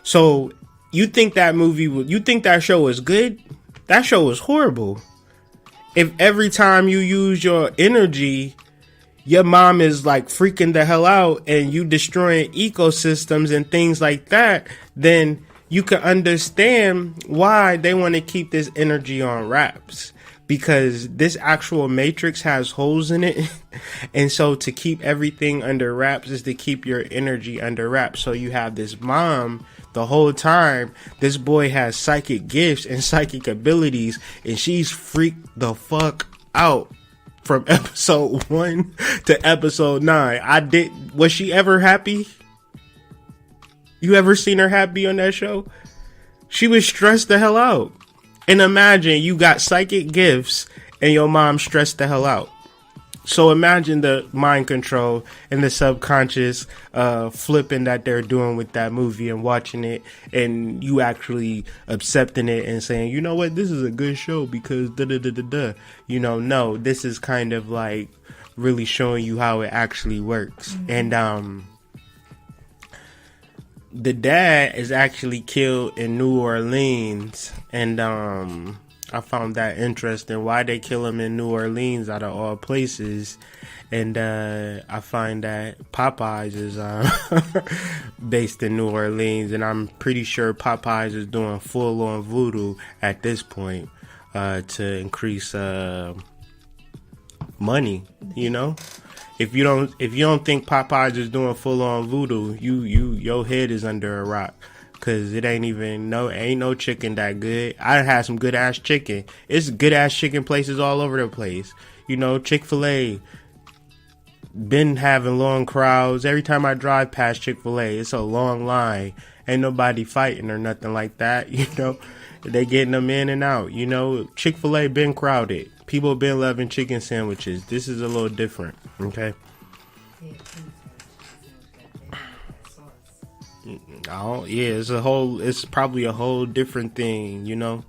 So you think that you think that show is good? That show is horrible. If every time you use your energy, your mom is like freaking the hell out and you destroying ecosystems and things like that, then you can understand why they want to keep this energy on wraps. Because this actual matrix has holes in it. And so to keep everything under wraps is to keep your energy under wraps. So you have this mom the whole time. This boy has psychic gifts and psychic abilities. And she's freaked the fuck out from episode 1 to episode 9. Was she ever happy? You ever seen her happy on that show? She was stressed the hell out. And imagine you got psychic gifts and your mom stressed the hell out. So imagine the mind control and the subconscious flipping that they're doing with that movie and watching it, and you actually accepting it and saying, you know what, this is a good show because da-da-da-da-da. You know, no, this is kind of like really showing you how it actually works. Mm-hmm. And the dad is actually killed in New Orleans, and I found that interesting. Why they kill him in New Orleans out of all places. And I find that Popeyes is based in New Orleans, and I'm pretty sure Popeyes is doing full on voodoo at this point to increase money, you know. If you don't think Popeyes is doing full on voodoo, your head is under a rock, cause it ain't no chicken that good. I had some good ass chicken. It's good ass chicken places all over the place. You know, Chick-fil-A been having long crowds. Every time I drive past Chick-fil-A, it's a long line. Ain't nobody fighting or nothing like that. You know, they getting them in and out. You know, Chick-fil-A been crowded. People been loving chicken sandwiches. This is a little different, okay? Oh, yeah, it's probably a whole different thing, you know?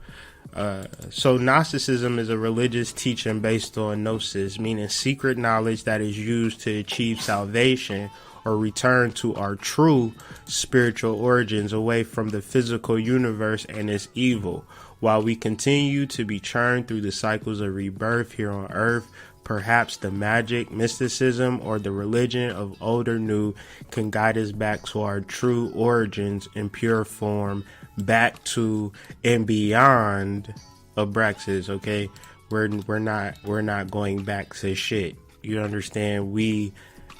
So Gnosticism is a religious teaching based on gnosis, meaning secret knowledge that is used to achieve salvation or return to our true spiritual origins away from the physical universe and its evil. While we continue to be churned through the cycles of rebirth here on earth, perhaps the magic, mysticism, or the religion of old or new can guide us back to our true origins in pure form, back to and beyond Abraxas, okay? We're not going back to shit. You understand? We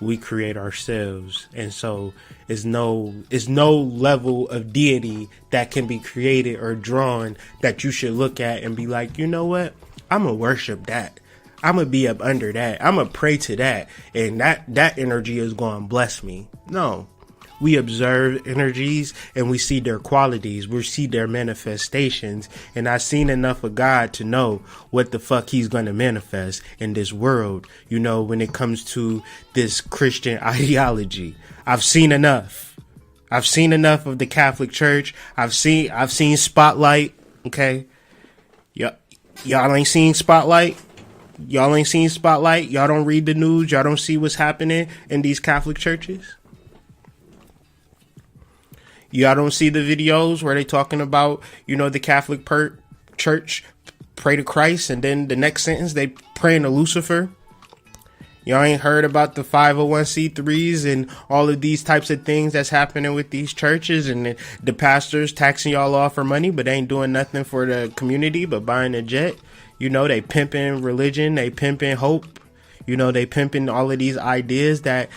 we create ourselves. And so it's no level of deity that can be created or drawn that you should look at and be like, you know what, I'm gonna worship that, I'm gonna be up under that, I'm gonna pray to that, and that energy is gonna bless me. No, we observe energies and we see their qualities, we see their manifestations, and I've seen enough of God to know what the fuck he's gonna manifest in this world, you know, when it comes to this Christian ideology. I've seen enough. I've seen enough of the Catholic Church. I've seen Spotlight, okay? Y'all ain't seen Spotlight? Y'all ain't seen Spotlight? Y'all don't read the news? Y'all don't see what's happening in these Catholic churches? Y'all don't see the videos where they talking about, you know, the Catholic church pray to Christ, and then the next sentence they praying to Lucifer? Y'all ain't heard about the 501c3s and all of these types of things that's happening with these churches, and the pastors taxing y'all off for money, but ain't doing nothing for the community but buying a jet. You know, they pimping religion, they pimping hope. You know, they pimping all of these ideas that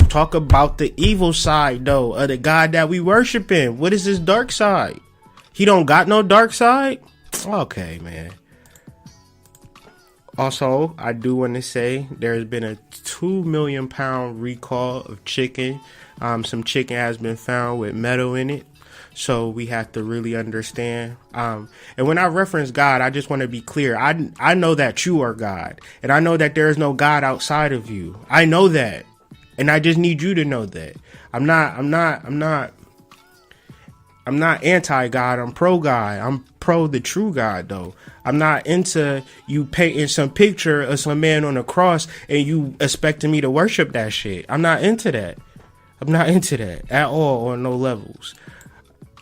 talk about the evil side, though, of the God that we worshiping. What is his dark side? He don't got no dark side? Okay, man. Also, I do want to say there's been a 2 million pound recall of chicken. Some chicken has been found with metal in it. So we have to really understand. And when I reference God, I just want to be clear. I know that you are God, and I know that there is no God outside of you. I know that. And I just need you to know that. I'm not anti-God. I'm pro-God. I'm pro the true God, though. I'm not into you painting some picture of some man on a cross and you expecting me to worship that shit. I'm not into that. I'm not into that at all on no levels.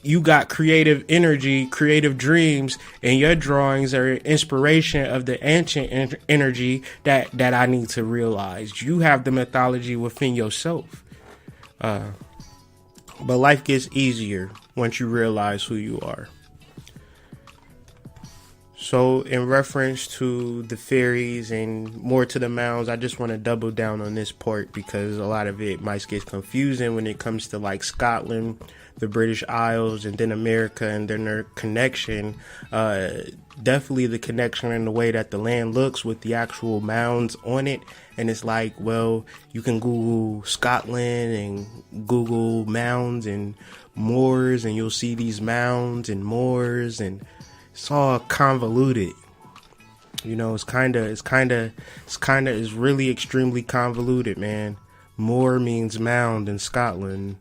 You got creative energy, creative dreams, and your drawings are inspiration of the ancient energy that I need to realize. You have the mythology within yourself. But life gets easier once you realize who you are. So in reference to the fairies and more to the mounds, I just want to double down on this part because a lot of it might get confusing when it comes to like Scotland, the British Isles, and then America, and then their connection. Definitely the connection in the way that the land looks with the actual mounds on it. And it's like, well, you can Google Scotland and Google mounds and moors, and you'll see these mounds and moors, and it's all convoluted. You know, it's really extremely convoluted, man. Moor means mound in Scotland,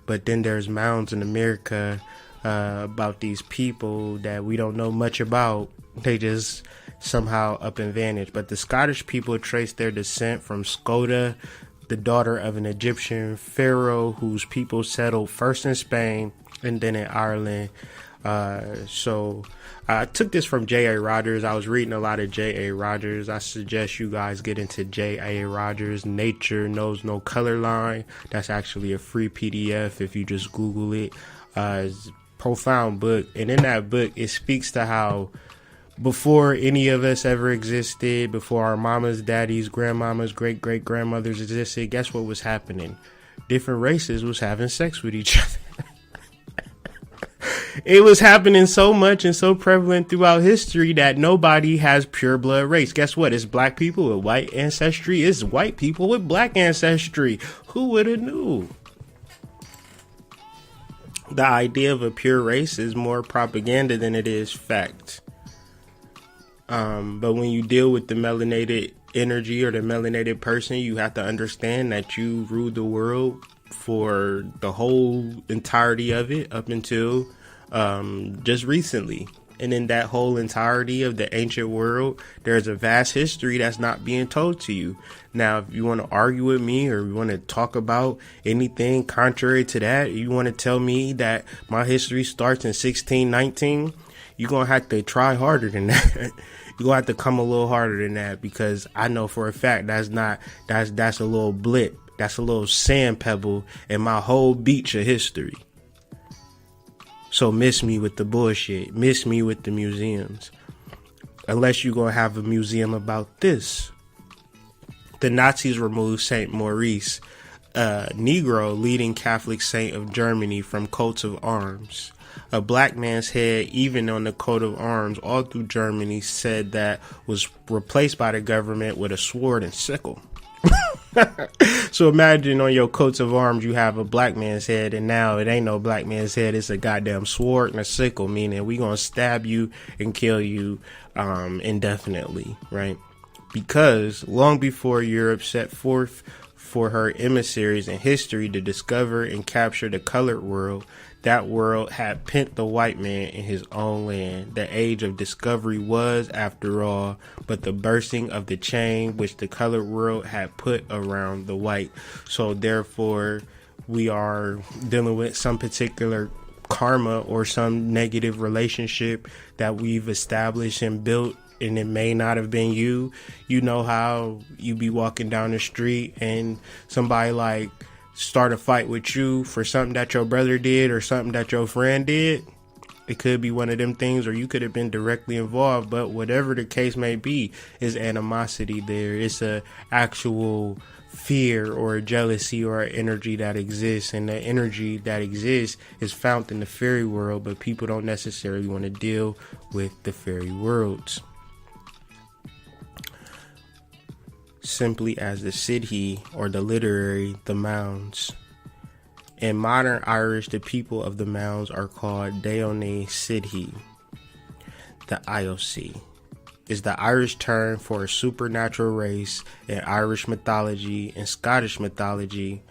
but then there's mounds in America about these people that we don't know much about. They just somehow up and vanish. But the Scottish people trace their descent from Skoda, the daughter of an Egyptian pharaoh whose people settled first in Spain and then in Ireland. So I took this from J.A. Rogers. I was reading a lot of J.A. Rogers. I suggest you guys get into J.A. Rogers' Nature Knows No Color Line. That's actually a free PDF if you just Google it. It's a profound book. And in that book, it speaks to how before any of us ever existed, before our mamas, daddies, grandmamas, great-great-grandmothers existed, guess what was happening? Different races was having sex with each other. It was happening so much and so prevalent throughout history that nobody has pure blood race. Guess what? It's black people with white ancestry. It's white people with black ancestry. Who would have knew? The idea of a pure race is more propaganda than it is fact. But when you deal with the melanated energy or the melanated person, you have to understand that you ruled the world for the whole entirety of it up until just recently. And in that whole entirety of the ancient world, there's a vast history that's not being told to you. Now, if you want to argue with me or you want to talk about anything contrary to that, you want to tell me that my history starts in 1619, you're going to have to try harder than that. You're going to have to come a little harder than that, because I know for a fact that's a little blip. That's a little sand pebble in my whole beach of history. So miss me with the bullshit. Miss me with the museums. Unless you're going to have a museum about this the Nazis removed Saint Maurice, a Negro leading Catholic saint of Germany, from coats of arms. A black man's head, even on the coat of arms all through Germany, said that was replaced by the government with a sword and sickle. So imagine on your coats of arms you have a black man's head, and now it ain't no black man's head, it's a goddamn sword and a sickle, meaning we gonna stab you and kill you indefinitely, right? Because long before Europe set forth for her emissaries in history to discover and capture the colored world, that world had pent the white man in his own land. The age of discovery was, after all, but the bursting of the chain which the colored world had put around the white. So therefore, we are dealing with some particular karma or some negative relationship that we've established and built, and it may not have been you. You know how you be walking down the street and somebody like start a fight with you for something that your brother did or something that your friend did. It could be one of them things, or you could have been directly involved, but whatever the case may be, is animosity there. It's a actual fear or a jealousy or an energy that exists, and the energy that exists is found in the fairy world, but people don't necessarily want to deal with the fairy worlds. Simply as the Sidhe, or the literary, the mounds. In modern Irish, the people of the mounds are called Dion Sidhe. The IOC is the Irish term for a supernatural race in Irish mythology and Scottish mythology,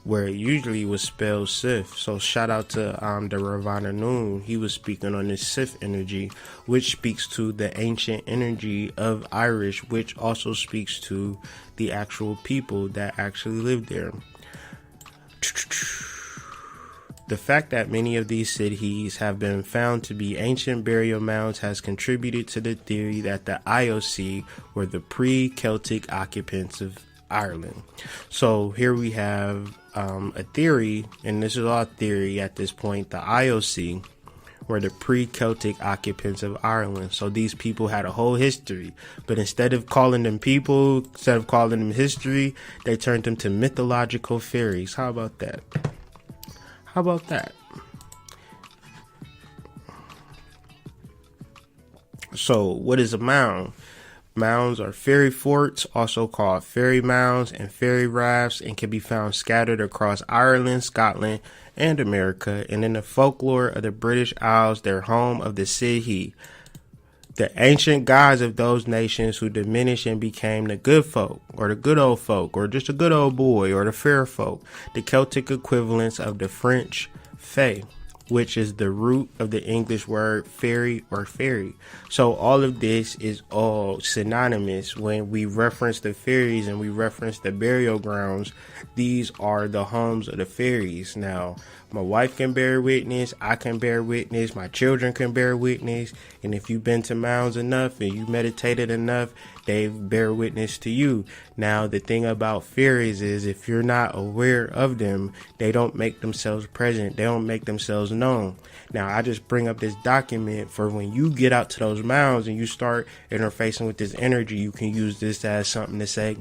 where it usually was spelled Sith. So shout out to the Ravana Noon. He was speaking on this Sith energy, which speaks to the ancient energy of Irish, which also speaks to the actual people that actually lived there. The fact that many of these Sidhes have been found to be ancient burial mounds has contributed to the theory that the IOC were the pre-Celtic occupants of Ireland. So here we have a theory, and this is all theory at this point. The IOC were the pre-Celtic occupants of Ireland. So these people had a whole history, but instead of calling them people, instead of calling them history, they turned them to mythological fairies. How about that? How about that? So what is a mound? Mounds are fairy forts, also called fairy mounds and fairy rafts, and can be found scattered across Ireland, Scotland, and America. And in the folklore of the British Isles, they're home of the Sidhe, the ancient gods of those nations who diminished and became the good folk, or the good old folk, or just a good old boy, or the fair folk, the Celtic equivalents of the French fae, which is the root of the English word fairy or fairy. So all of this is all synonymous. When we reference the fairies and we reference the burial grounds, these are the homes of the fairies. Now, my wife can bear witness, I can bear witness, my children can bear witness, and if you've been to mounds enough and you meditated enough, they bear witness to you. Now, the thing about fairies is if you're not aware of them, they don't make themselves present. They don't make themselves known. Now, I just bring up this document for when you get out to those mounds and you start interfacing with this energy, you can use this as something to say,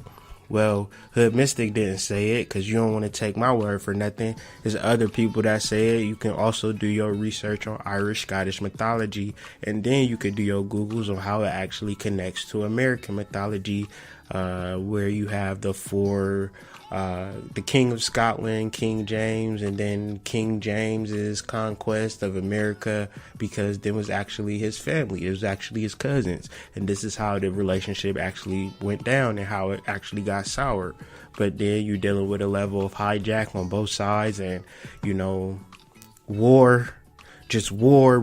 well, Hood Mystic didn't say it, because you don't want to take my word for nothing. There's other people that say it. You can also do your research on Irish, Scottish mythology, and then you could do your Googles on how it actually connects to American mythology, where you have the four, the King of Scotland, King James, and then King James's conquest of America, because there was actually his family. It was actually his cousins. And this is how the relationship actually went down and how it actually got soured. But then you're dealing with a level of hijack on both sides, and, you know, war. Just war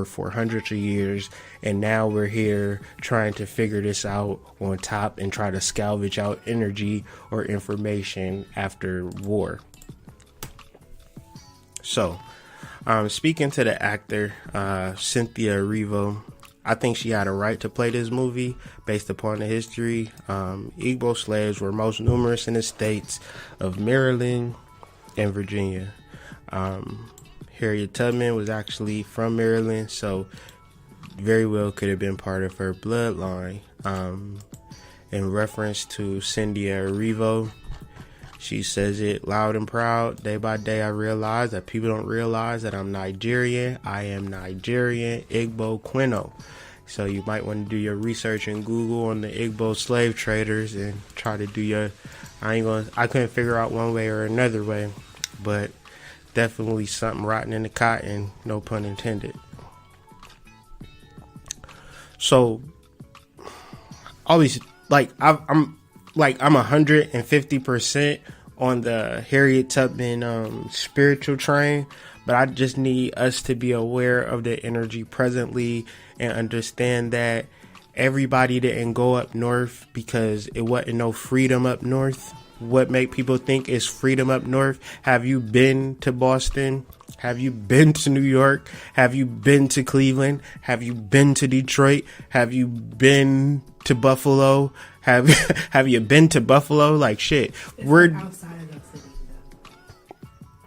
for hundreds of years, and now we're here trying to figure this out on top and try to salvage out energy or information after war. So, speaking to the actor, Cynthia Erivo, I think she had a right to play this movie based upon the history. Igbo slaves were most numerous in the states of Maryland and Virginia. Harriet Tubman was actually from Maryland, so very well could have been part of her bloodline. in reference to Cynthia Erivo. She says it loud and proud. Day by day, I realize that people don't realize that I'm Nigerian. I am Nigerian, Igbo Quino. So you might want to do your research in Google on the Igbo slave traders and try to do your. I couldn't figure out one way or another way, but definitely something rotten in the cotton. No pun intended. So always I'm 150% on the Harriet Tubman spiritual train, but I just need us to be aware of the energy presently and understand that everybody didn't go up north because it wasn't no freedom up north. What make people think is freedom up north? Have you been to Boston? Have you been to New York? Have you been to Cleveland? Have you been to Detroit? Have you been to Buffalo? Have you been to Buffalo? Like shit. We're outside of those cities though.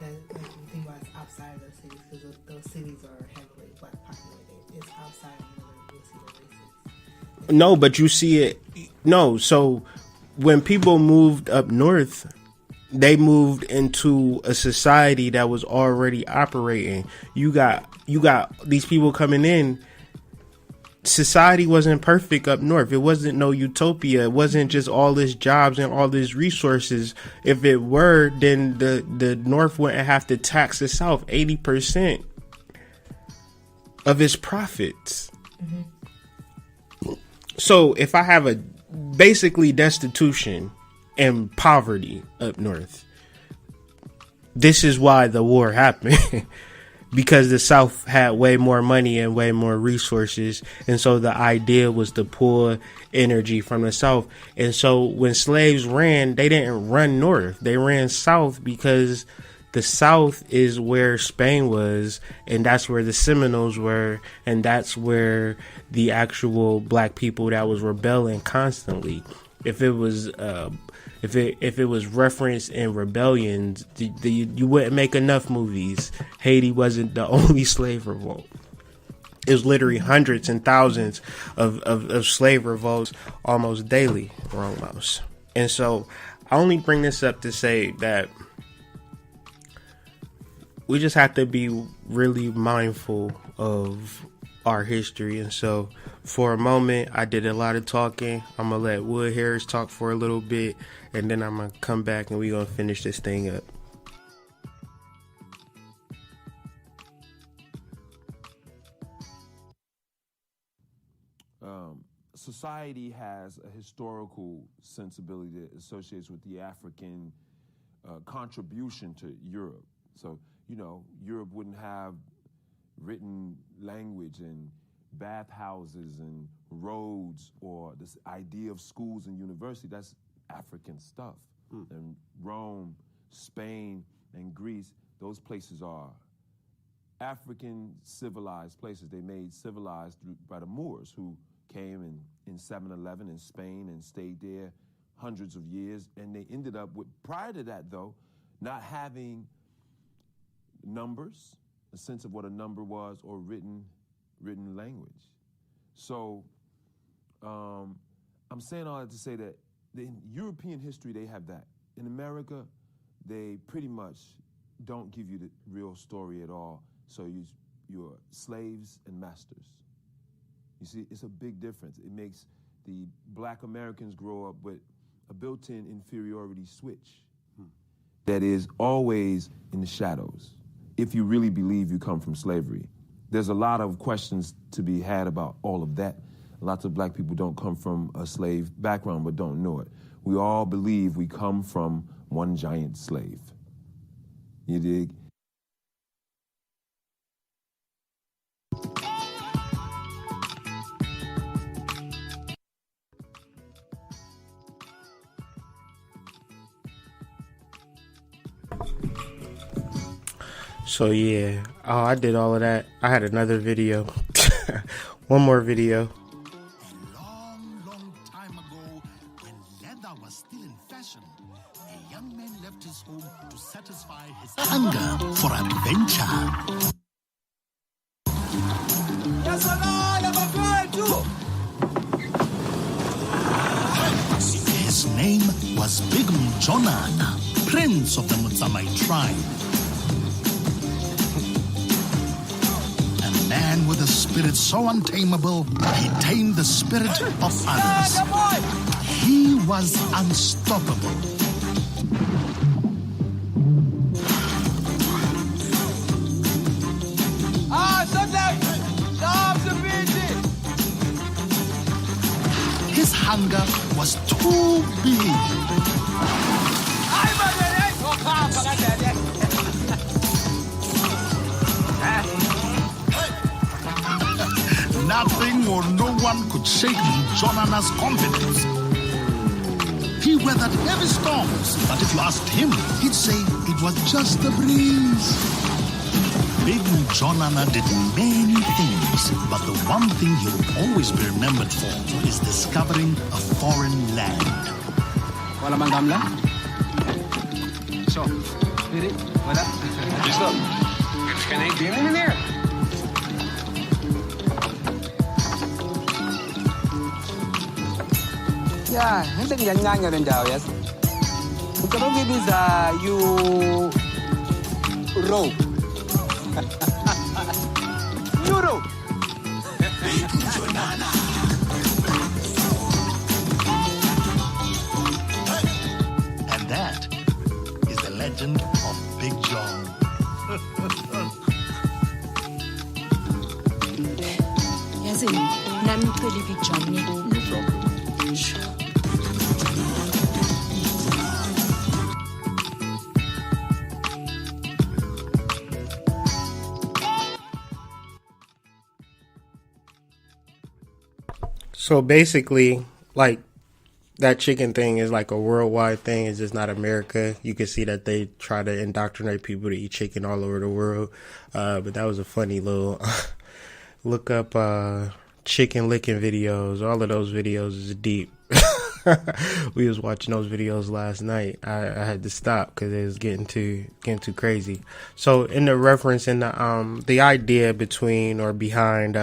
Like you think about it's outside of those cities because those cities are heavily black populated. It's outside of you'll see the races. No, but you see it. No, so when people moved up north, they moved into a society that was already operating. You got these people coming in. Society wasn't perfect up north. It wasn't no utopia. It wasn't just all these jobs and all these resources. If it were, then the north wouldn't have to tax the south 80% of its profits. Mm-hmm. So if I have a basically destitution and poverty up north, this is why the war happened. Because the South had way more money and way more resources. And so the idea was to pull energy from the South. And so when slaves ran, they didn't run north. They ran south because the South is where Spain was. And that's where the Seminoles were. And that's where the actual black people that was rebelling constantly. If it was if it was referenced in rebellions, you wouldn't make enough movies. Haiti wasn't the only slave revolt. It was literally hundreds and thousands of slave revolts almost daily, almost. And so I only bring this up to say that we just have to be really mindful of our history. And so for a moment, I did a lot of talking. I'm going to let Wood Harris talk for a little bit, and then I'm going to come back and we're going to finish this thing up. Society has a historical sensibility that associates with the African contribution to Europe. So, Europe wouldn't have written language and bathhouses and roads or this idea of schools and university. That's African stuff. And Rome, Spain, and Greece, those places are African civilized places. They made civilized by the Moors, who came in 711 in Spain and stayed there hundreds of years. And they ended up with, prior to that though, not having numbers, a sense of what a number was, or written language. So I'm saying all that to say that in European history, they have that. In America, they pretty much don't give you the real story at all. So you're slaves and masters. You see, it's a big difference. It makes the black Americans grow up with a built-in inferiority switch that is always in the shadows. If you really believe you come from slavery, there's a lot of questions to be had about all of that. Lots of black people don't come from a slave background but don't know it. We all believe we come from one giant slave. You dig? So yeah, I did all of that. I had another video. One more video. A long time ago, when leather was still in fashion, a young man left his home to satisfy his hunger for adventure. That's what all of a girl do. was Big Mjonana, prince of the Mutsamai tribe. A man with a spirit so untamable, he tamed the spirit of others. He was unstoppable. His hunger was too big. Nothing or no one could shake Jonana's confidence. He weathered heavy storms, but if you asked him, he'd say it was just a breeze. Big Jonana did many things, but the one thing he'll always be remembered for is discovering a foreign land. Wala mang gamla? So, Spirit, wala? Gusto. Can I be in there? Yeah, hindi yan nga rin daw, yes? Kung bibig sa you rope. Euro. And that is the legend of Big John. Yazi, nami kweli Big John ni. No problem. So basically, like, that chicken thing is like a worldwide thing. It's just not America. You can see that they try to indoctrinate people to eat chicken all over the world. But that was a funny little look up chicken licking videos. All of those videos is deep. We was watching those videos last night. I had to stop because it was getting too crazy. So in the reference in the idea between or behind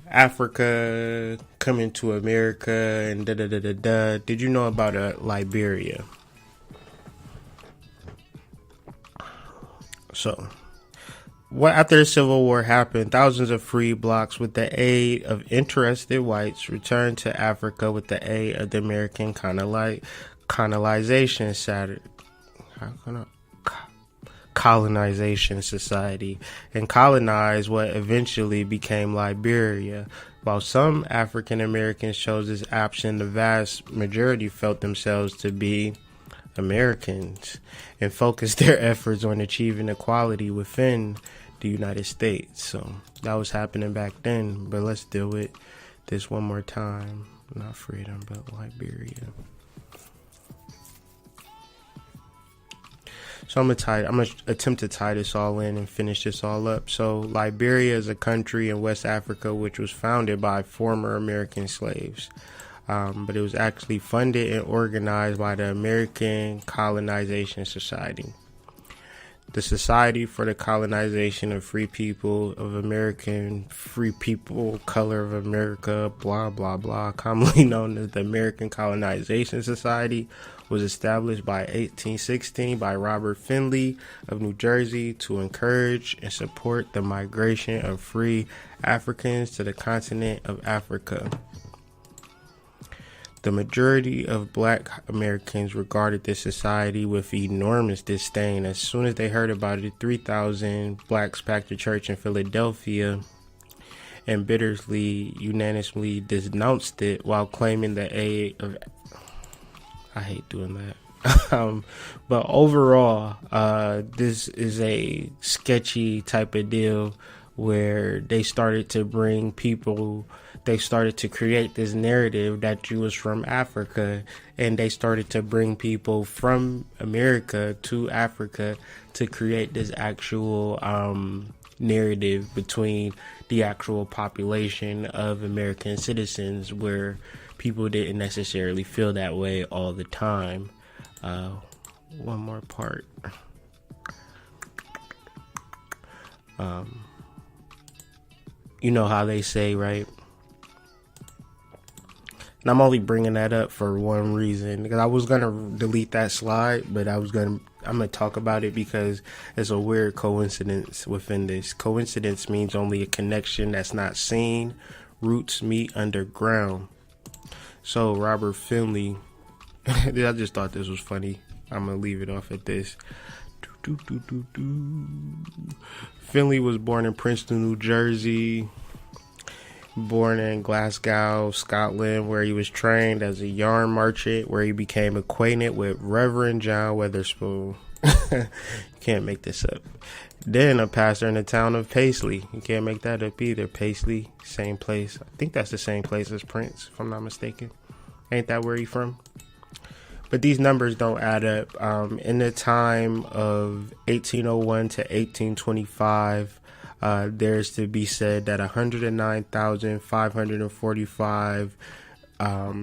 Africa coming to America and da-da-da-da-da. Did you know about Liberia? So, after the Civil War happened, thousands of free blacks with the aid of interested whites returned to Africa with the aid of the American colonization society and colonized what eventually became Liberia. While some African Americans chose this option, the vast majority felt themselves to be Americans and focused their efforts on achieving equality within the United States. So that was happening back then, but let's deal with this one more time. Not freedom, but Liberia. So I'm gonna attempt to tie this all in and finish this all up. So Liberia is a country in West Africa which was founded by former American slaves, but it was actually funded and organized by the American Colonization Society. The Society for the Colonization of Free People of American Free People, Color of America, blah, blah, blah, commonly known as the American Colonization Society, was established by 1816 by Robert Finley of New Jersey to encourage and support the migration of free Africans to the continent of Africa. The majority of black Americans regarded this society with enormous disdain. As soon as they heard about it, 3,000 blacks packed a church in Philadelphia and bitterly, unanimously denounced it while claiming the aid of... I hate doing that. But overall, this is a sketchy type of deal where they started to bring people... They started to create this narrative that you was from Africa, and they started to bring people from America to Africa to create this actual narrative between the actual population of American citizens, where people didn't necessarily feel that way all the time. One more part. You know how they say, right? And I'm only bringing that up for one reason, because I was gonna delete that slide, but I'm gonna talk about it because it's a weird coincidence within this. Coincidence means only a connection that's not seen. Roots meet underground. So Robert Finley, I just thought this was funny. I'm gonna leave it off at this. Finley was born in Princeton, New Jersey. Born in Glasgow, Scotland, where he was trained as a yarn merchant, where he became acquainted with Reverend John Witherspoon. You can't make this up. Then a pastor in the town of Paisley. You can't make that up either. Paisley, same place. I think that's the same place as Prince, if I'm not mistaken. Ain't that where he from? But these numbers don't add up. In the time of 1801 to 1825, there's to be said that 109,545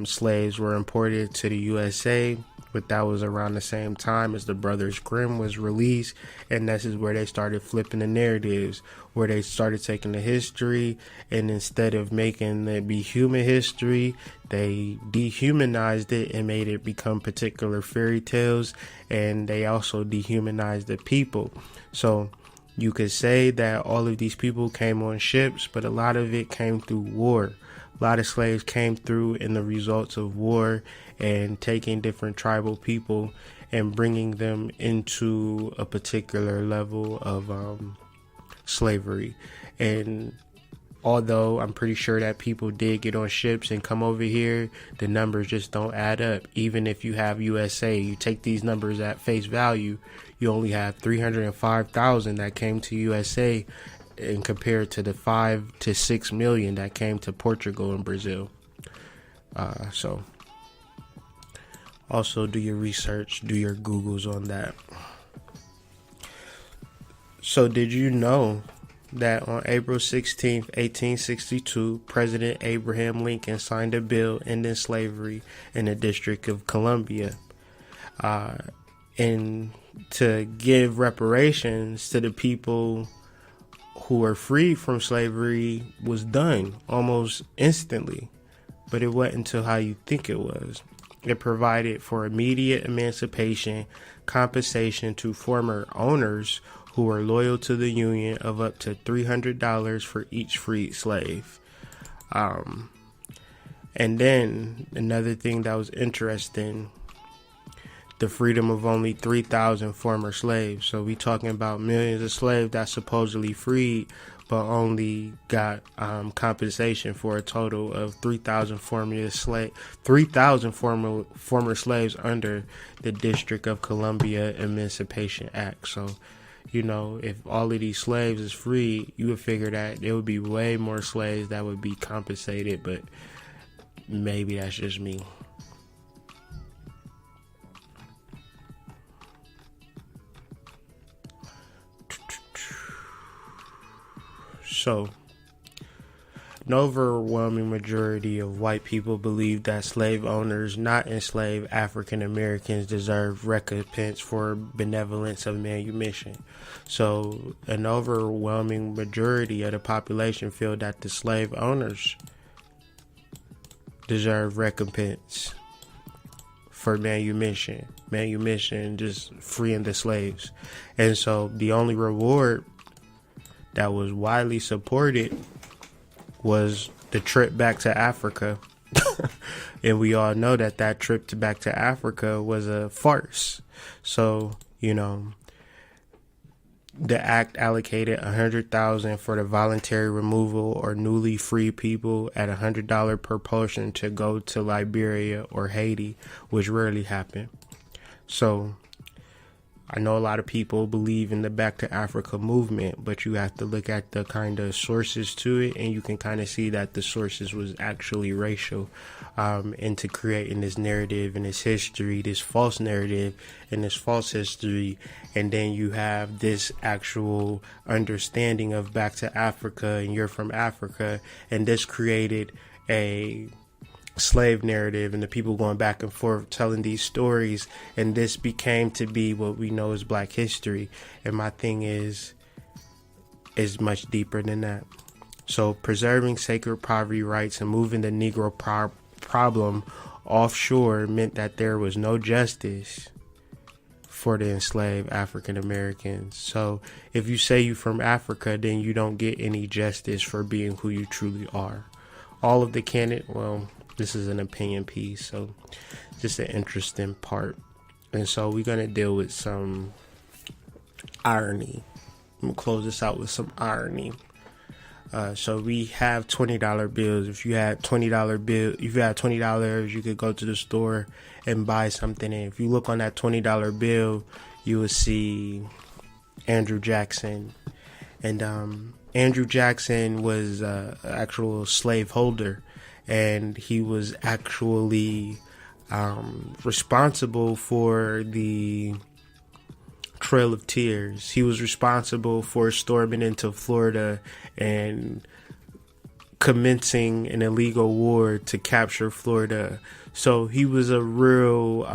slaves were imported to the USA, but that was around the same time as the Brothers Grimm was released, and this is where they started flipping the narratives, where they started taking the history, and instead of making it be human history, they dehumanized it and made it become particular fairy tales, and they also dehumanized the people. So you could say that all of these people came on ships, but a lot of it came through war. A lot of slaves came through in the results of war and taking different tribal people and bringing them into a particular level of slavery. And although I'm pretty sure that people did get on ships and come over here, the numbers just don't add up. Even if you have USA, you take these numbers at face value, you only have 305,000 that came to USA, and compared to the 5 to 6 million that came to Portugal and Brazil. So also do your research, do your Googles on that. So did you know that on April 16th, 1862, President Abraham Lincoln signed a bill ending slavery in the District of Columbia, and to give reparations to the people who were freed from slavery was done almost instantly, but it wasn't until how you think it was. It provided for immediate emancipation, compensation to former owners who were loyal to the Union of up to $300 for each freed slave. And then another thing that was interesting, the freedom of only 3,000 former slaves. So we talking about millions of slaves that supposedly freed, but only got compensation for a total of 3,000 former slaves under the District of Columbia Emancipation Act. So, you know, if all of these slaves is free, you would figure that there would be way more slaves that would be compensated, but maybe that's just me. So, an overwhelming majority of white people believe that slave owners not enslaved African Americans deserve recompense for benevolence of manumission. So, an overwhelming majority of the population feel that the slave owners deserve recompense for manumission, just freeing the slaves. And so, the only reward that was widely supported was the trip back to Africa. And we all know that that trip back to Africa was a farce. So, you know, the act allocated $100,000 for the voluntary removal or newly freed people at $100 per person to go to Liberia or Haiti, which rarely happened. So I know a lot of people believe in the Back to Africa movement, but you have to look at the kind of sources to it, and you can kind of see that the sources was actually racial, into creating this narrative and this history, this false narrative and this false history. And then you have this actual understanding of Back to Africa and you're from Africa, and this created a slave narrative and the people going back and forth telling these stories, and this became to be what we know as Black history. And my thing is much deeper than that. So preserving sacred poverty rights and moving the Negro problem offshore meant that there was no justice for the enslaved African Americans. So if you say you from Africa, then you don't get any justice for being who you truly are. All of the canon, well, this is an opinion piece, so just an interesting part. And so we're going to deal with some irony. I'm going to close this out with some irony. So we have $20 bills. If you had $20, you could go to the store and buy something. And if you look on that $20 bill, you will see Andrew Jackson. And Andrew Jackson was an actual slave holder, and he was actually responsible for the Trail of Tears. He was responsible for storming into Florida and commencing an illegal war to capture Florida. So he was a real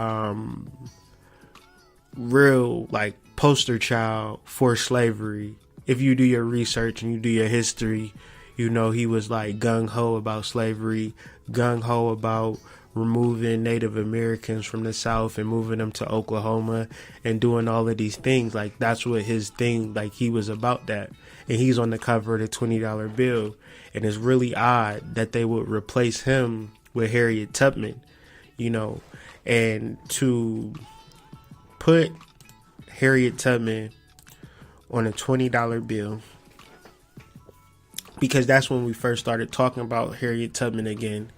like poster child for slavery. If you do your research and you do your history, you know he was like gung-ho about slavery, gung-ho about removing Native Americans from the South and moving them to Oklahoma and doing all of these things. Like, that's what his thing, like, he was about that. And he's on the cover of the $20 bill. And it's really odd that they would replace him with Harriet Tubman, you know. And to put Harriet Tubman on a $20 bill, because that's when we first started talking about Harriet Tubman again,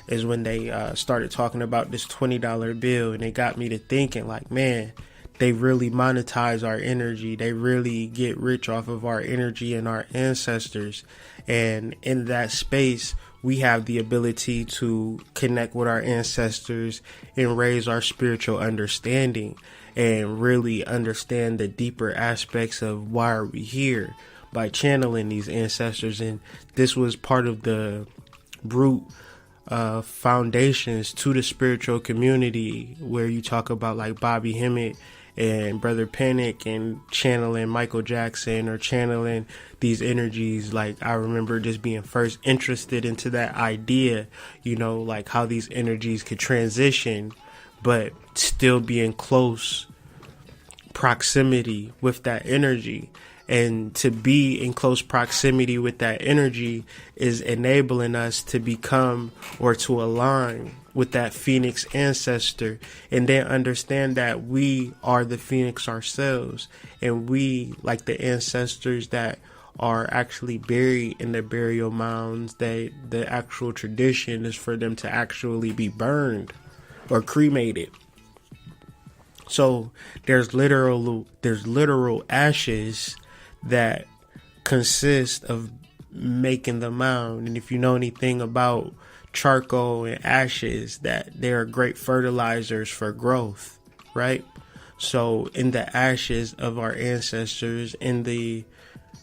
is when they started talking about this $20 bill. And it got me to thinking, like, man, they really monetize our energy. They really get rich off of our energy and our ancestors. And in that space, we have the ability to connect with our ancestors and raise our spiritual understanding and really understand the deeper aspects of why are we here by channeling these ancestors. And this was part of the root foundations to the spiritual community, where you talk about like Bobby Hemmett and Brother Panic and channeling Michael Jackson or channeling these energies. Like, I remember just being first interested into that idea, you know, like how these energies could transition but still be in close proximity with that energy. And to be in close proximity with that energy is enabling us to become or to align with that Phoenix ancestor, and then understand that we are the Phoenix ourselves, and we, like the ancestors that are actually buried in the burial mounds, that the actual tradition is for them to actually be burned or cremated. So there's literal ashes that consist of making the mound. And if you know anything about charcoal and ashes, that they are great fertilizers for growth, right? So in the ashes of our ancestors, in the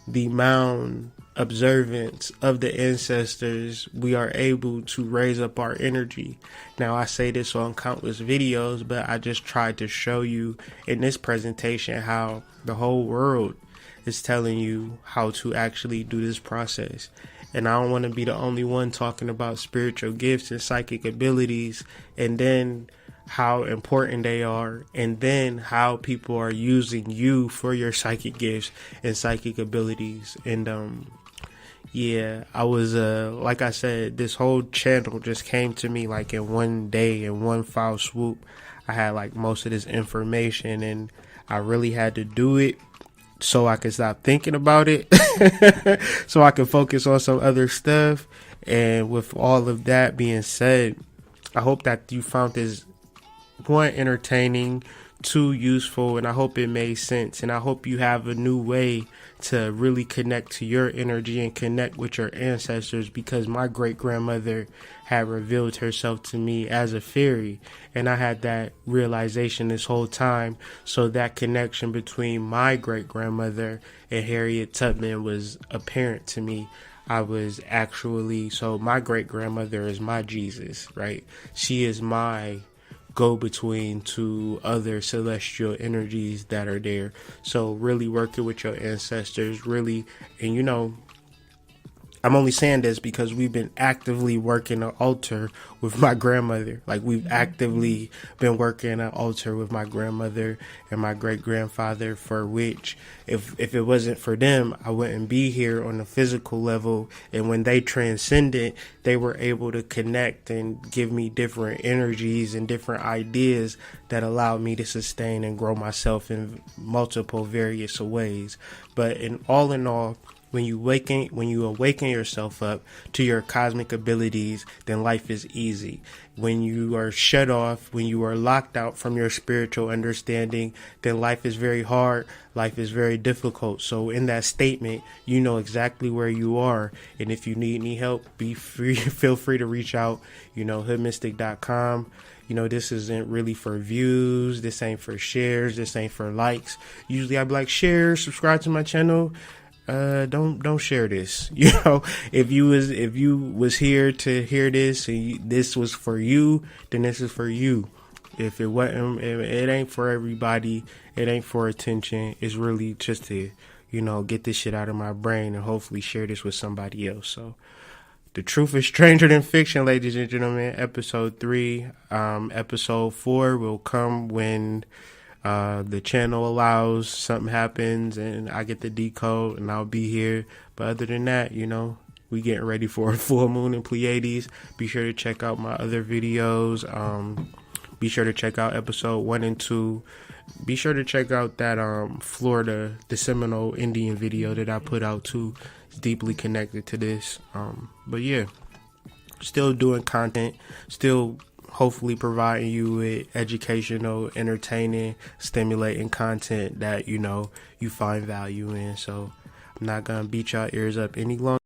mound observance of the ancestors, we are able to raise up our energy. Now, I say this on countless videos, but I just tried to show you in this presentation how the whole world is telling you how to actually do this process. And I don't want to be the only one talking about spiritual gifts and psychic abilities, and then how important they are, and then how people are using you for your psychic gifts and psychic abilities. And yeah, I was like I said, this whole channel just came to me like in one day, in one foul swoop. I had like most of this information, and I really had to do it so I could stop thinking about it, so I could focus on some other stuff. And with all of that being said, I hope that you found this, one, entertaining, two, useful, and I hope it made sense. And I hope you have a new way to really connect to your energy and connect with your ancestors, because my great grandmother had revealed herself to me as a fairy, and I had that realization this whole time. So that connection between my great grandmother and Harriet Tubman was apparent to me. I was actually, so my great grandmother is my Jesus, right? She is my go-between to other celestial energies that are there. So really working with your ancestors, really, and you know, I'm only saying this because we've been actively working an altar with my grandmother. Like, we've actively been working an altar with my grandmother and my great grandfather, for which if it wasn't for them, I wouldn't be here on the physical level. And when they transcended, they were able to connect and give me different energies and different ideas that allowed me to sustain and grow myself in multiple various ways. But in all, when you awaken yourself up to your cosmic abilities, then life is easy. When you are shut off, when you are locked out from your spiritual understanding, then life is very hard. Life is very difficult. So in that statement, you know exactly where you are. And if you need any help, feel free to reach out, hoodmystic.com. This isn't really for views. This ain't for shares. This ain't for likes. Usually I'd be like, share, subscribe to my channel. Don't share this. If you was here to hear this and this was for you, then this is for you. If it wasn't, it ain't for everybody. It ain't for attention. It's really just to, get this shit out of my brain and hopefully share this with somebody else. So, the truth is stranger than fiction, ladies and gentlemen. Episode 3, episode 4 will come when the channel allows, something happens, and I get the decode, and I'll be here. But other than that, we getting ready for a full moon in Pleiades. Be sure to check out my other videos. Be sure to check out episode 1 and 2. Be sure to check out that Florida, the Seminole Indian video that I put out too. It's deeply connected to this. But yeah, still doing content, still hopefully providing you with educational, entertaining, stimulating content that you find value in. So I'm not gonna beat y'all ears up any longer.